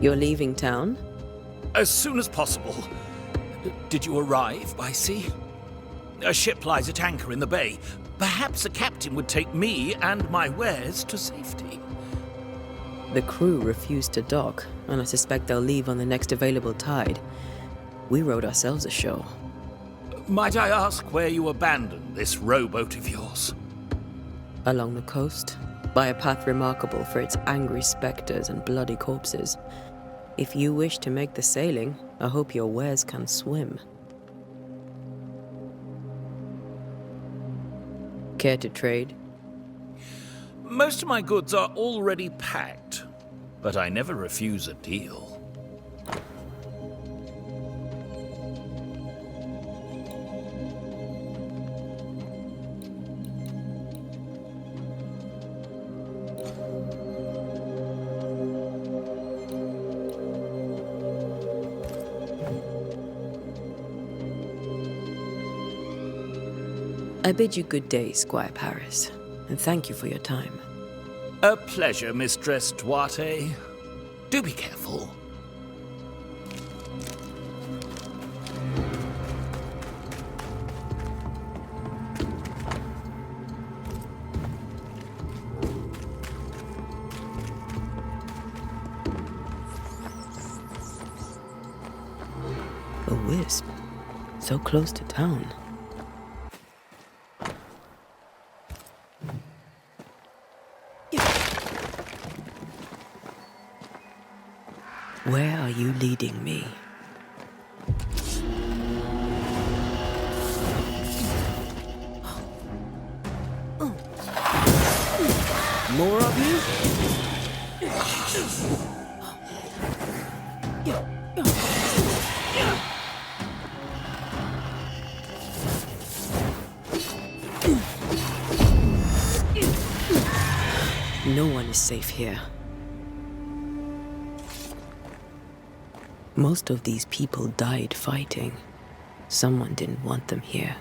You're leaving town? As soon as possible. Did you arrive by sea? A ship lies at anchor in the bay. Perhaps a captain would take me and my wares to safety. The crew refused to dock, and I suspect they'll leave on the next available tide. We rowed ourselves ashore. Might I ask where you abandoned this rowboat of yours? Along the coast, by a path remarkable for its angry specters and bloody corpses. If you wish to make the sailing, I hope your wares can swim. Care to trade? Most of my goods are already packed, but I never refuse a deal. I bid you good day, Squire Paris, and thank you for your time. A pleasure, Mistress Duarte. Do be careful. A wisp, so close to town. Where are you leading me? More of you? No one is safe here. Most of these people died fighting. Someone didn't want them here.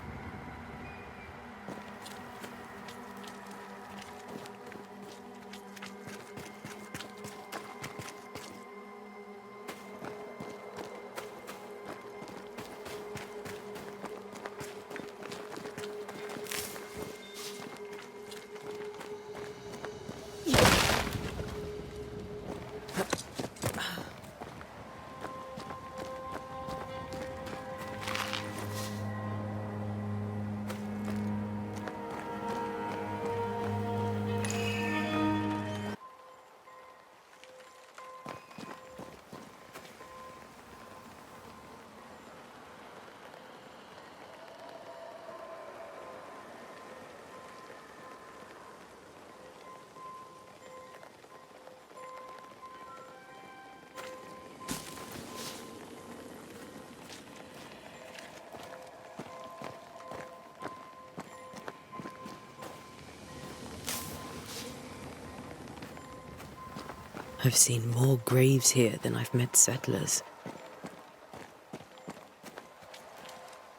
I've seen more graves here than I've met settlers.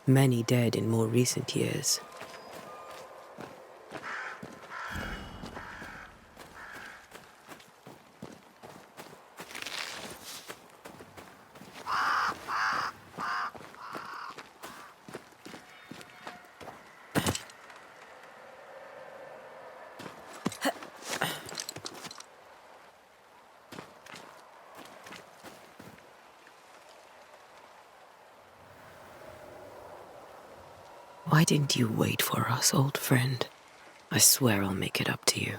Many dead in more recent years. Why didn't you wait for us, old friend? I swear I'll make it up to you.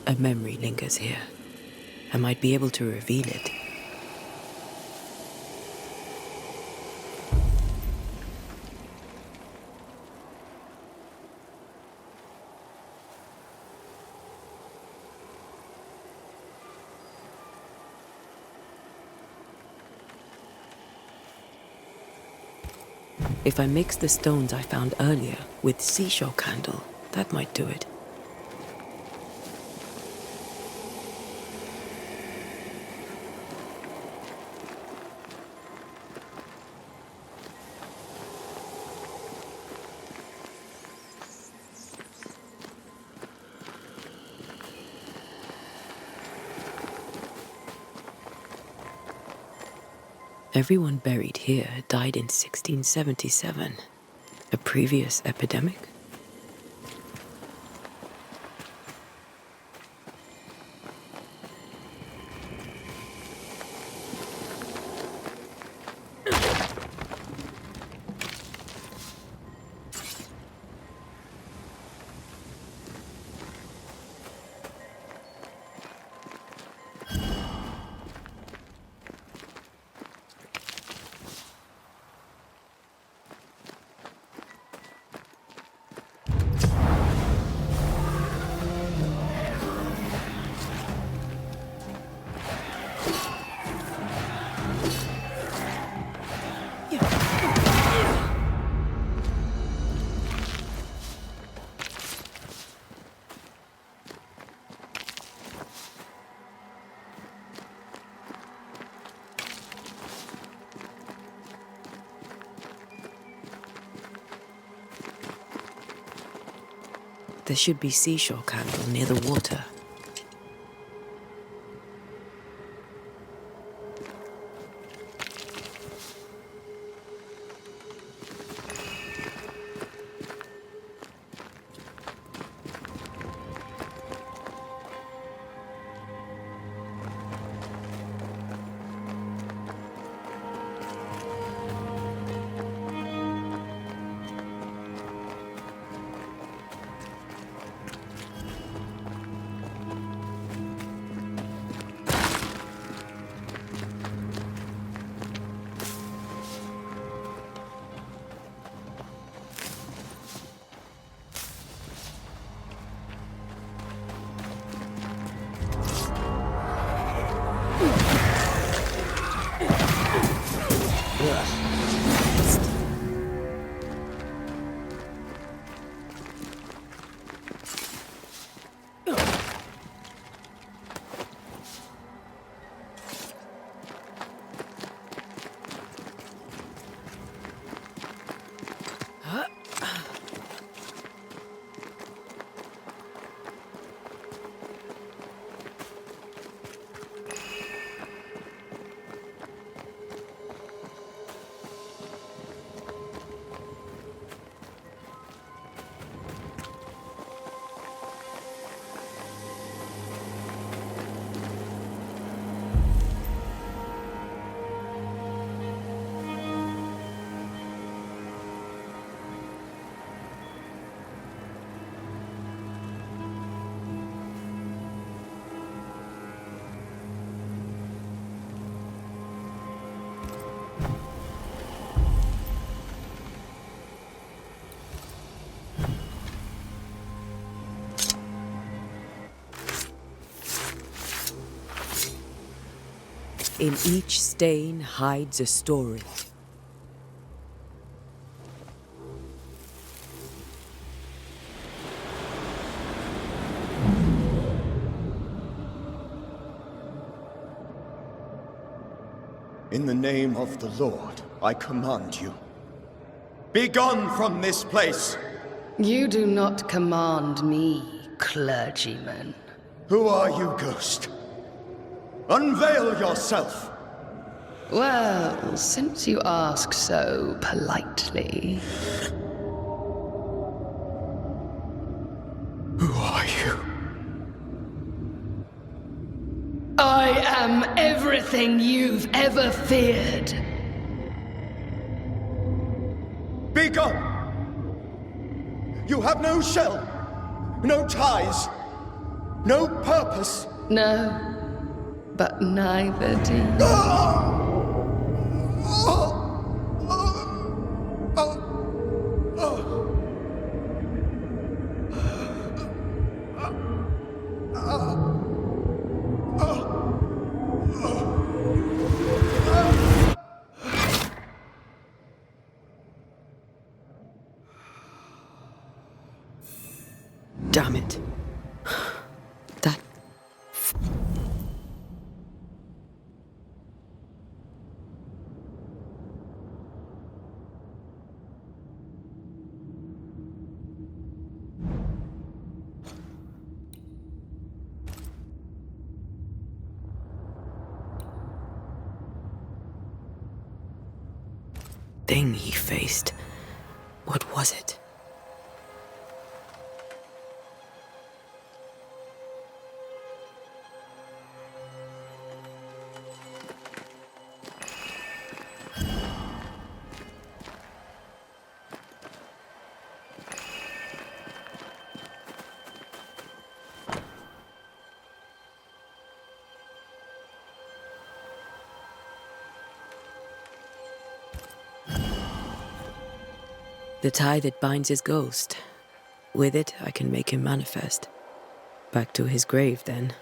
A memory lingers here. I might be able to reveal it. If I mix the stones I found earlier with seashore candle, that might do it. Everyone buried here died in 1677. A previous epidemic? There should be seashore candle near the water. In each stain hides a story. In the name of the Lord, I command you. Be gone from this place! You do not command me, clergyman. Who are you, ghost? Unveil yourself! Well, since you ask so politely... Who are you? I am everything you've ever feared. Be gone! You have no shell, no ties, no purpose. No, but neither do you. Damn it. That... thing he faced. What was it? The tie that binds his ghost. With it, I can make him manifest. Back to his grave, then.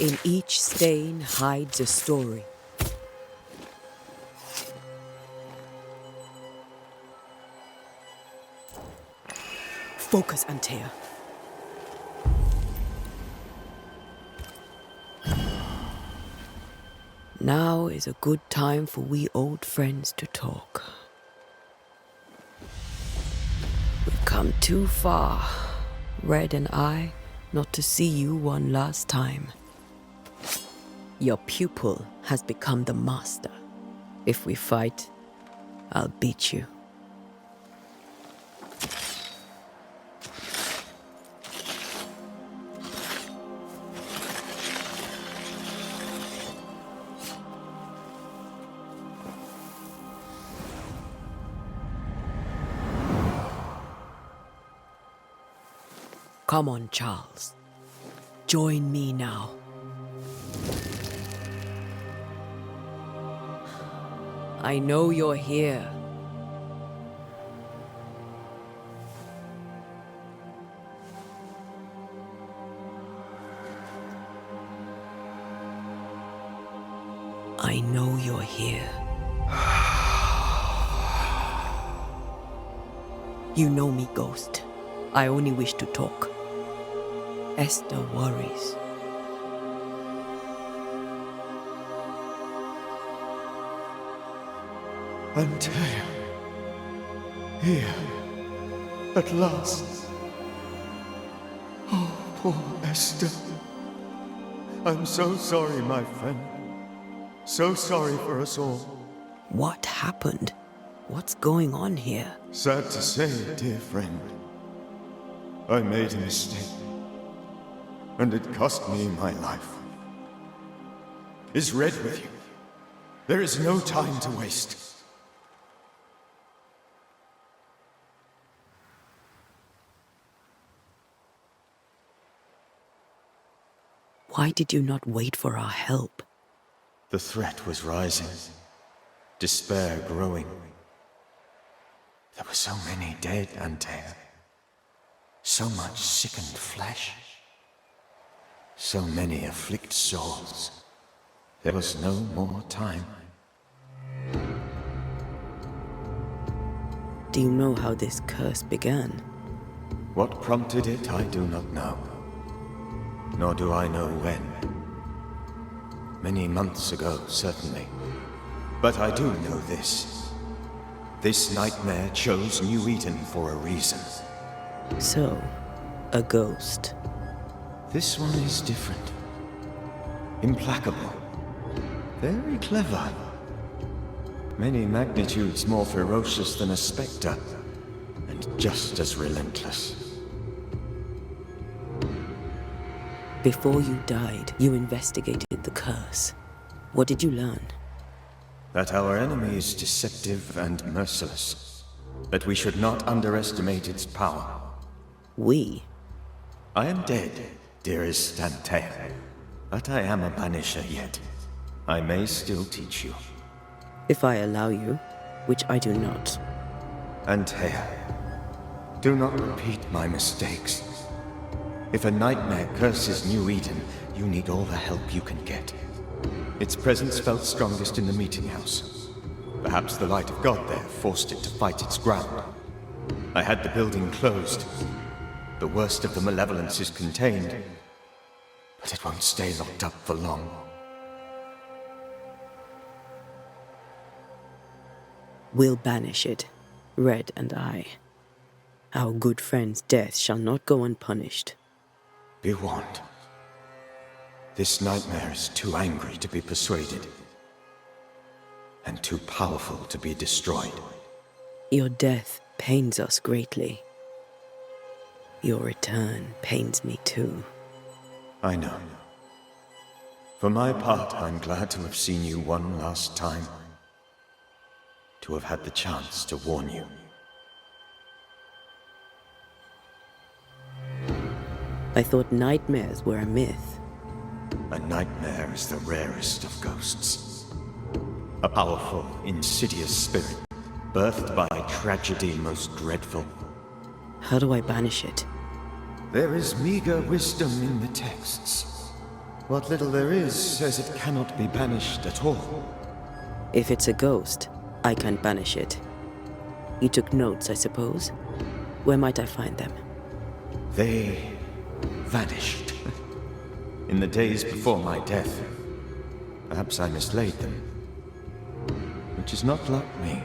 In each stain hides a story. Focus, Antea. Now is a good time for we old friends to talk. We've come too far, Red and I, not to see you one last time. Your pupil has become the master. If we fight, I'll beat you. Come on, Charles. Join me now. I know you're here. I know you're here. You know me, Ghost. I only wish to talk. Esther worries. Antea. Here. At last. Oh, poor Esther. I'm so sorry, my friend. So sorry for us all. What happened? What's going on here? Sad to say, dear friend. I made a mistake. And it cost me my life. Is Red with you? There is no time to waste. Why did you not wait for our help? The threat was rising. Despair growing. There were so many dead, Antea. So much sickened flesh. So many afflicted souls. There was no more time. Do you know how this curse began? What prompted it, I do not know. Nor do I know when. Many months ago, certainly. But I do know this. This nightmare chose New Eden for a reason. So, a ghost. This one is different. Implacable. Very clever. Many magnitudes more ferocious than a spectre, and just as relentless. Before you died, you investigated the curse. What did you learn? That our enemy is deceptive and merciless. That we should not underestimate its power. We? I am dead, dearest Antea. But I am a banisher yet. I may still teach you. If I allow you, which I do not. Antea, do not repeat my mistakes. If a nightmare curses New Eden, you need all the help you can get. Its presence felt strongest in the meeting house. Perhaps the light of God there forced it to fight its ground. I had the building closed. The worst of the malevolence is contained, but it won't stay locked up for long. We'll banish it, Red and I. Our good friend's death shall not go unpunished. Be warned. This nightmare is too angry to be persuaded, and too powerful to be destroyed. Your death pains us greatly. Your return pains me too. I know. For my part, I'm glad to have seen you one last time. To have had the chance to warn you. I thought nightmares were a myth. A nightmare is the rarest of ghosts. A powerful, insidious spirit, birthed by tragedy most dreadful. How do I banish it? There is meager wisdom in the texts. What little there is says it cannot be banished at all. If it's a ghost, I can't banish it. You took notes, I suppose? Where might I find them? They vanished. In the days before my death. Perhaps I mislaid them. Which is not like me.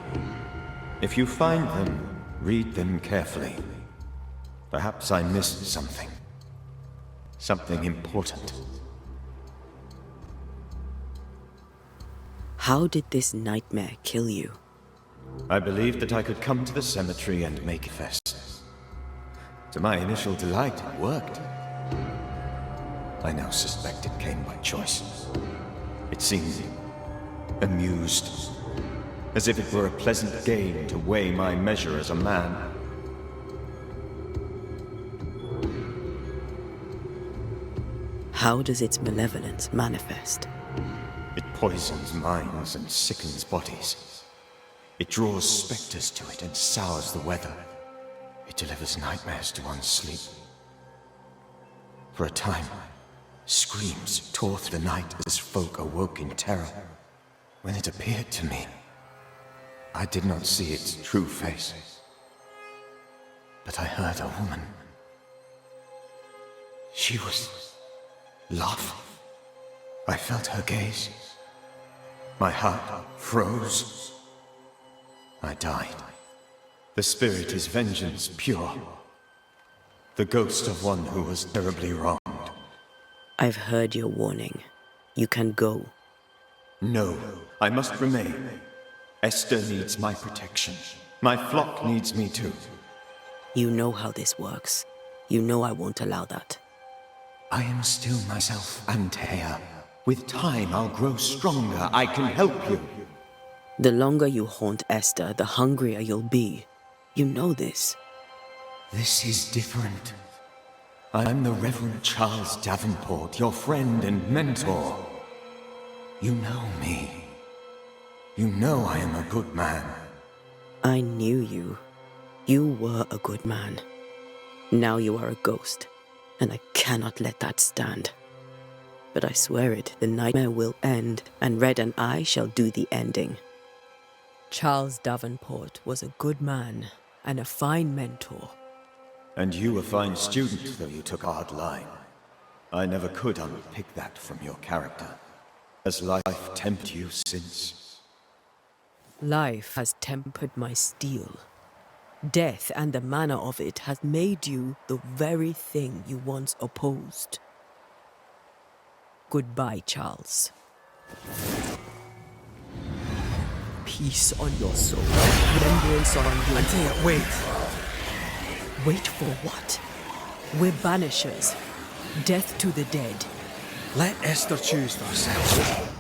If you find them, read them carefully. Perhaps I missed something. Something important. How did this nightmare kill you? I believed that I could come to the cemetery and make a fest. To my initial delight, it worked. I now suspect it came by choice. It seemed amused, as if it were a pleasant game to weigh my measure as a man. How does its malevolence manifest? It poisons minds and sickens bodies. It draws specters to it and sours the weather. It delivers nightmares to one's sleep. For a time, screams tore through the night as folk awoke in terror. When it appeared to me, I did not see its true face. But I heard a woman. She was laughing. I felt her gaze. My heart froze. I died. The spirit is vengeance pure. The ghost of one who was terribly wronged. I've heard your warning. You can go. No, I must remain. Esther needs my protection. My flock needs me too. You know how this works. You know I won't allow that. I am still myself, Antea. With time, I'll grow stronger. I can help you. The longer you haunt Esther, the hungrier you'll be. You know this. This is different. I'm the Reverend Charles Davenport, your friend and mentor. You know me. You know I am a good man. I knew you. You were a good man. Now you are a ghost, and I cannot let that stand. But I swear it, the nightmare will end, and Red and I shall do the ending. Charles Davenport was a good man and a fine mentor. And you a fine student, though you took a hard line. I never could unpick that from your character. Has life tempted you since? Life has tempered my steel. Death and the manner of it has made you the very thing you once opposed. Goodbye, Charles. Peace on your soul. Remembrance on you. Antea, wait. Wait for what? We're banishers. Death to the dead. Let Esther choose for herself.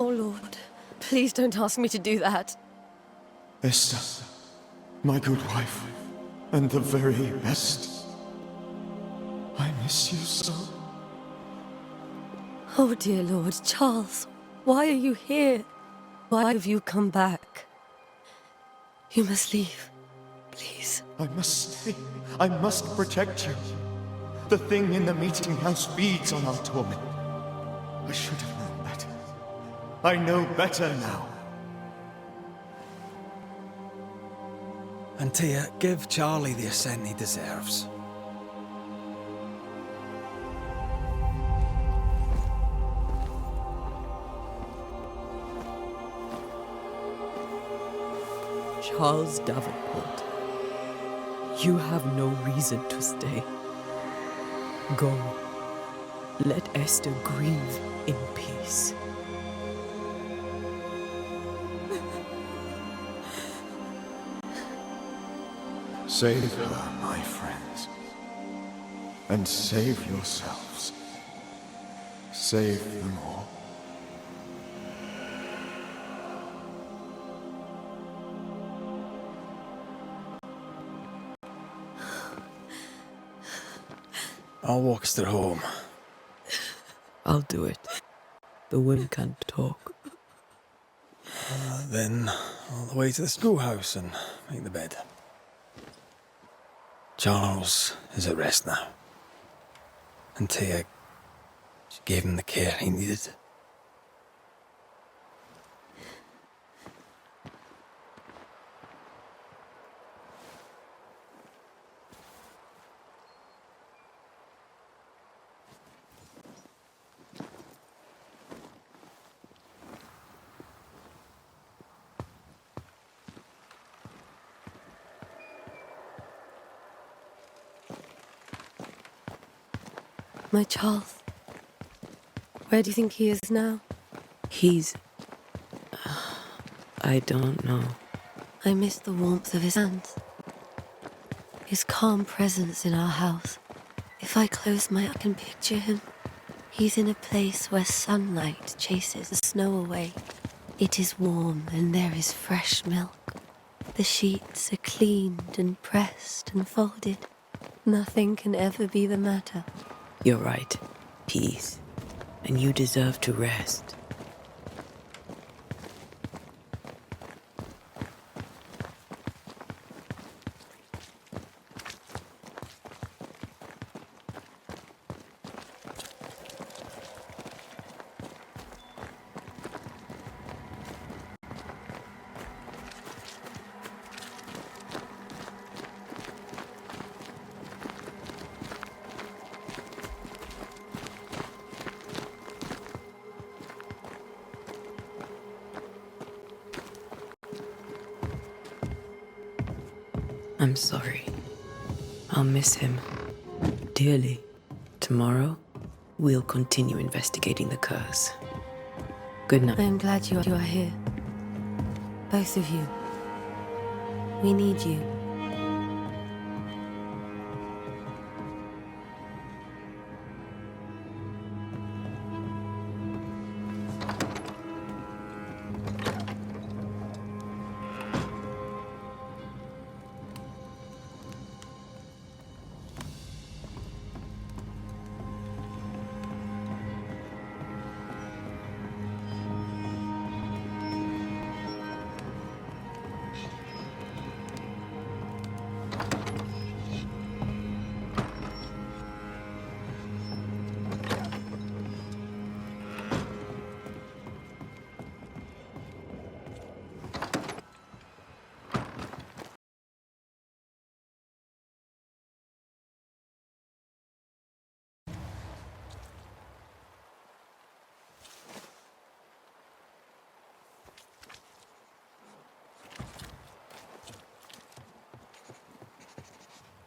Oh, Lord. Please don't ask me to do that. Esther, my good wife, and the very best. I miss you so. Oh, dear Lord, Charles, why are you here? Why have you come back? You must leave, please. I must stay. I must protect you. The thing in the meeting house feeds on our torment. I should have known better. I know better now. Antea, give Charlie the ascent he deserves. Charles Davenport, you have no reason to stay. Go. Let Esther grieve in peace. Save her, my friends. And save yourselves. Save them all. I'll walk us to home. I'll do it. The women can't talk. Then all the way to the schoolhouse and make the bed. Charles is at rest now. Antea, She gave him the care he needed. My Charles. Where do you think he is now? He's... I don't know. I miss the warmth of his hands. His calm presence in our house. If I close my eyes, I can picture him. He's in a place where sunlight chases the snow away. It is warm and there is fresh milk. The sheets are cleaned and pressed and folded. Nothing can ever be the matter. You're right. Peace. And you deserve to rest. I'm sorry. I'll miss him dearly. Tomorrow, we'll continue investigating the curse. Good night. I am glad you are here. Both of you. We need you.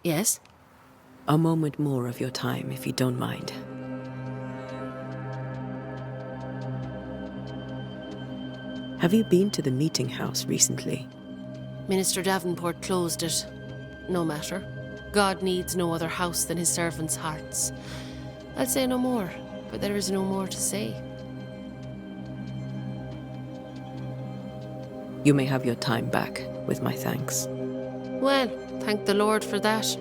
Yes? A moment more of your time, if you don't mind. Have you been to the meeting house recently? Minister Davenport closed it. No matter. God needs no other house than his servants' hearts. I'll say no more, but there is no more to say. You may have your time back, with my thanks. Well, thank the Lord for that.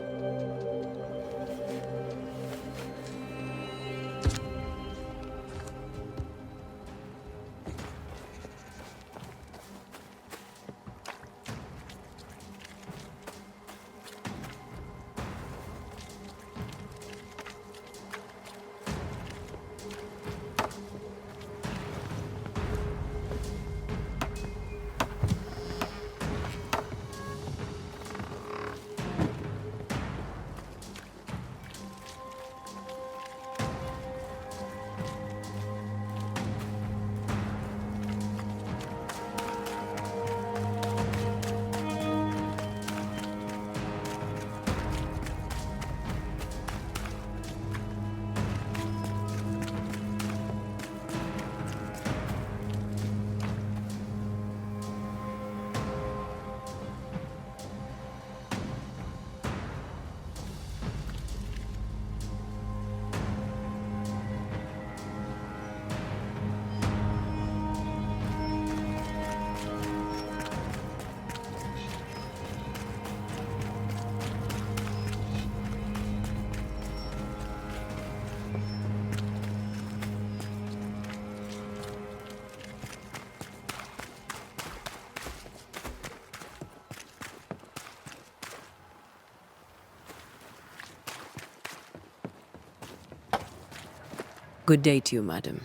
Good day to you, madam.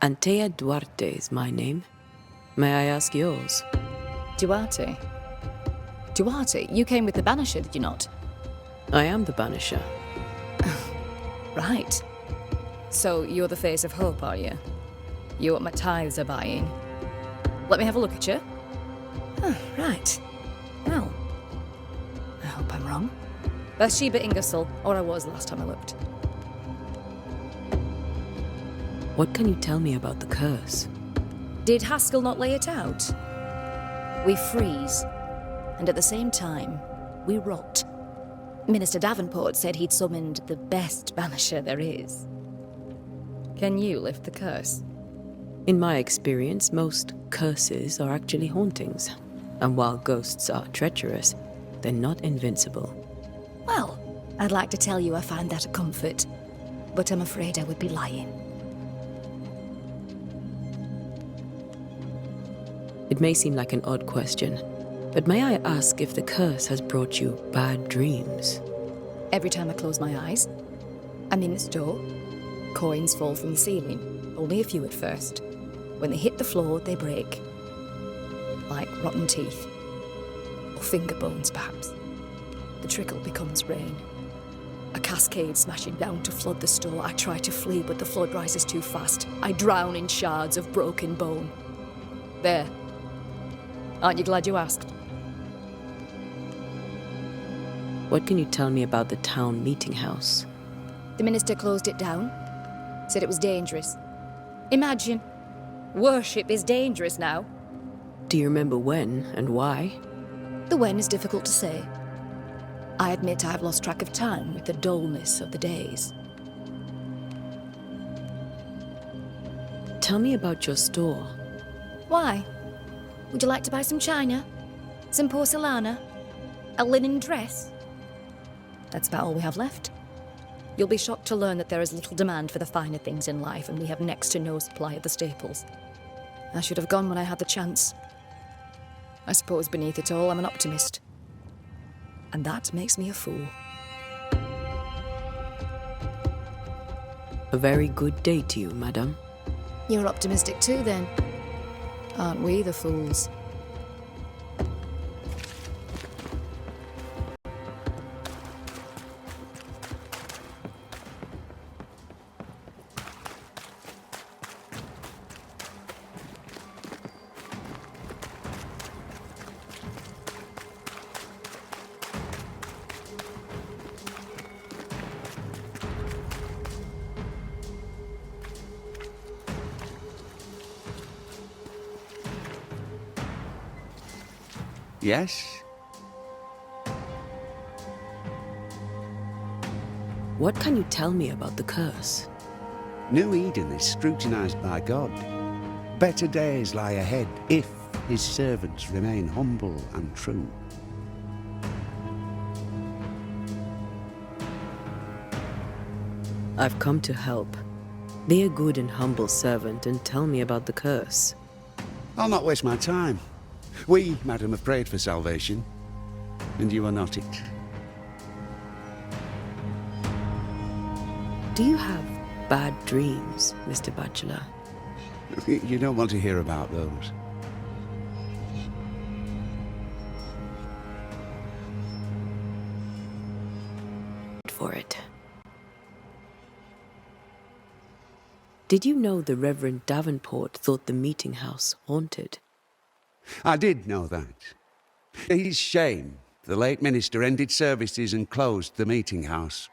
Antea Duarte is my name. May I ask yours? Duarte? Duarte, you came with the Banisher, did you not? I am the Banisher. Right. So you're the face of hope, are you? You're what my tithes are buying. Let me have a look at you. Oh, right. Well, I hope I'm wrong. Bathsheba Ingersoll, or I was last time I looked. What can you tell me about the curse? Did Haskell not lay it out? We freeze, and at the same time, we rot. Minister Davenport said he'd summoned the best banisher there is. Can you lift the curse? In my experience, most curses are actually hauntings. And while ghosts are treacherous, they're not invincible. Well, I'd like to tell you I find that a comfort, but I'm afraid I would be lying. It may seem like an odd question, but may I ask if the curse has brought you bad dreams? Every time I close my eyes, I'm in the store. Coins fall from the ceiling, only a few at first. When they hit the floor, they break. Like rotten teeth. Or finger bones, perhaps. The trickle becomes rain. A cascade smashing down to flood the store. I try to flee, but the flood rises too fast. I drown in shards of broken bone. There. Aren't you glad you asked? What can you tell me about the town meeting house? The minister closed it down. Said it was dangerous. Imagine. Worship is dangerous now. Do you remember when and why? The when is difficult to say. I admit I've lost track of time with the dullness of the days. Tell me about your store. Why? Would you like to buy some china? Some porcelana? A linen dress? That's about all we have left. You'll be shocked to learn that there is little demand for the finer things in life, and we have next to no supply of the staples. I should have gone when I had the chance. I suppose beneath it all, I'm an optimist. And that makes me a fool. A very good day to you, madam. You're optimistic too, then. Aren't we the fools? Yes? What can you tell me about the curse? New Eden is scrutinized by God. Better days lie ahead if his servants remain humble and true. I've come to help. Be a good and humble servant and tell me about the curse. I'll not waste my time. We, madam, have prayed for salvation, and you are not it. Do you have bad dreams, Mr. Bachelor? You don't want to hear about those. For it. Did you know the Reverend Davenport thought the meeting house haunted? I did know that. His shame, the late minister ended services and closed the meeting house.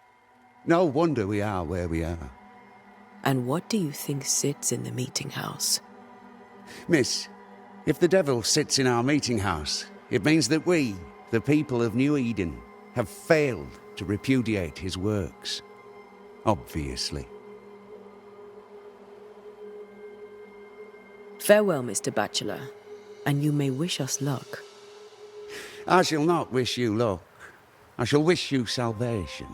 No wonder we are where we are. And what do you think sits in the meeting house? Miss, if the devil sits in our meeting house, it means that we, the people of New Eden, have failed to repudiate his works. Obviously. Farewell, Mr. Bachelor, and you may wish us luck. I shall not wish you luck. I shall wish you salvation.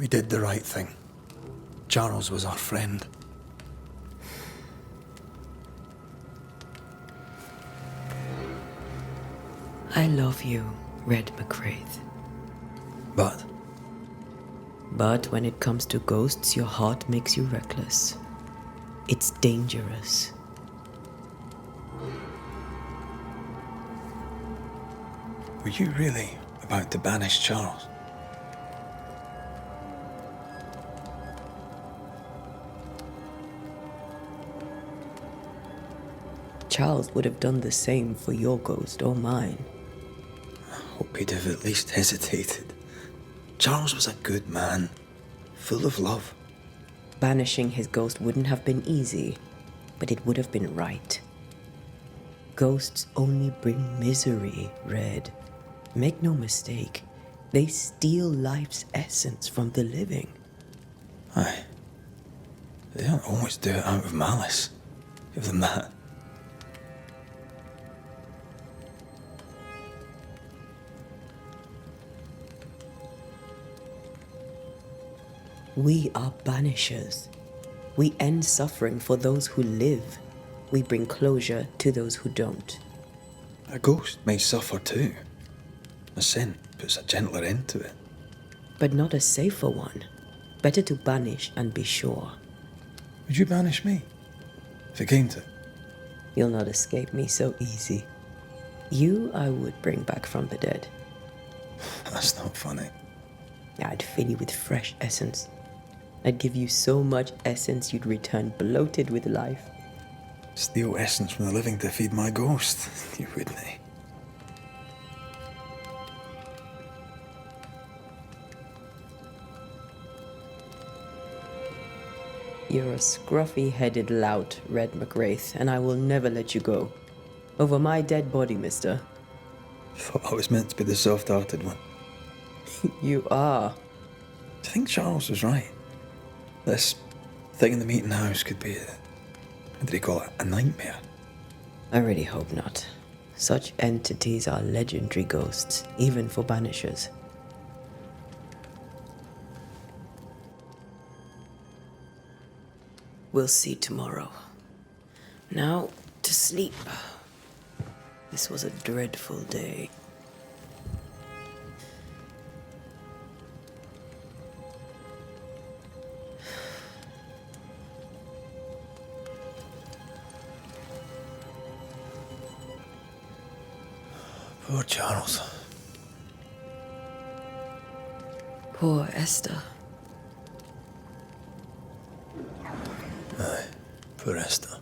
We did the right thing. Charles was our friend. I love you, Red McWraith. But But when it comes to ghosts, your heart makes you reckless. It's dangerous. were you really about to banish Charles? Charles would have done the same for your ghost or mine. I hope he'd have at least hesitated. Charles was a good man, full of love. Banishing his ghost wouldn't have been easy, but it would have been right. Ghosts only bring misery, Red. Make no mistake, they steal life's essence from the living. Aye. They don't always do it out of malice. Give them that. We are banishers. We end suffering for those who live. We bring closure to those who don't. A ghost may suffer too. A sin puts a gentler end to it. But not a safer one. Better to banish and be sure. Would you banish me? If it came to it? You'll not escape me so easy. You I would bring back from the dead. That's not funny. I'd fill you with fresh essence. I'd give you so much essence you'd return bloated with life. Steal essence from the living to feed my ghost. You wouldn't. You're a scruffy-headed lout, Red McWraith, and I will never let you go. Over my dead body, mister. Thought I was meant to be the soft-hearted one. You are. Do you think Charles was right? This thing in the meeting house could be what did he call it? A nightmare? I really hope not. Such entities are legendary ghosts, even for banishers. We'll see tomorrow. Now, to sleep. This was a dreadful day. Poor Charles. Poor Esther. Aye, poor Esther.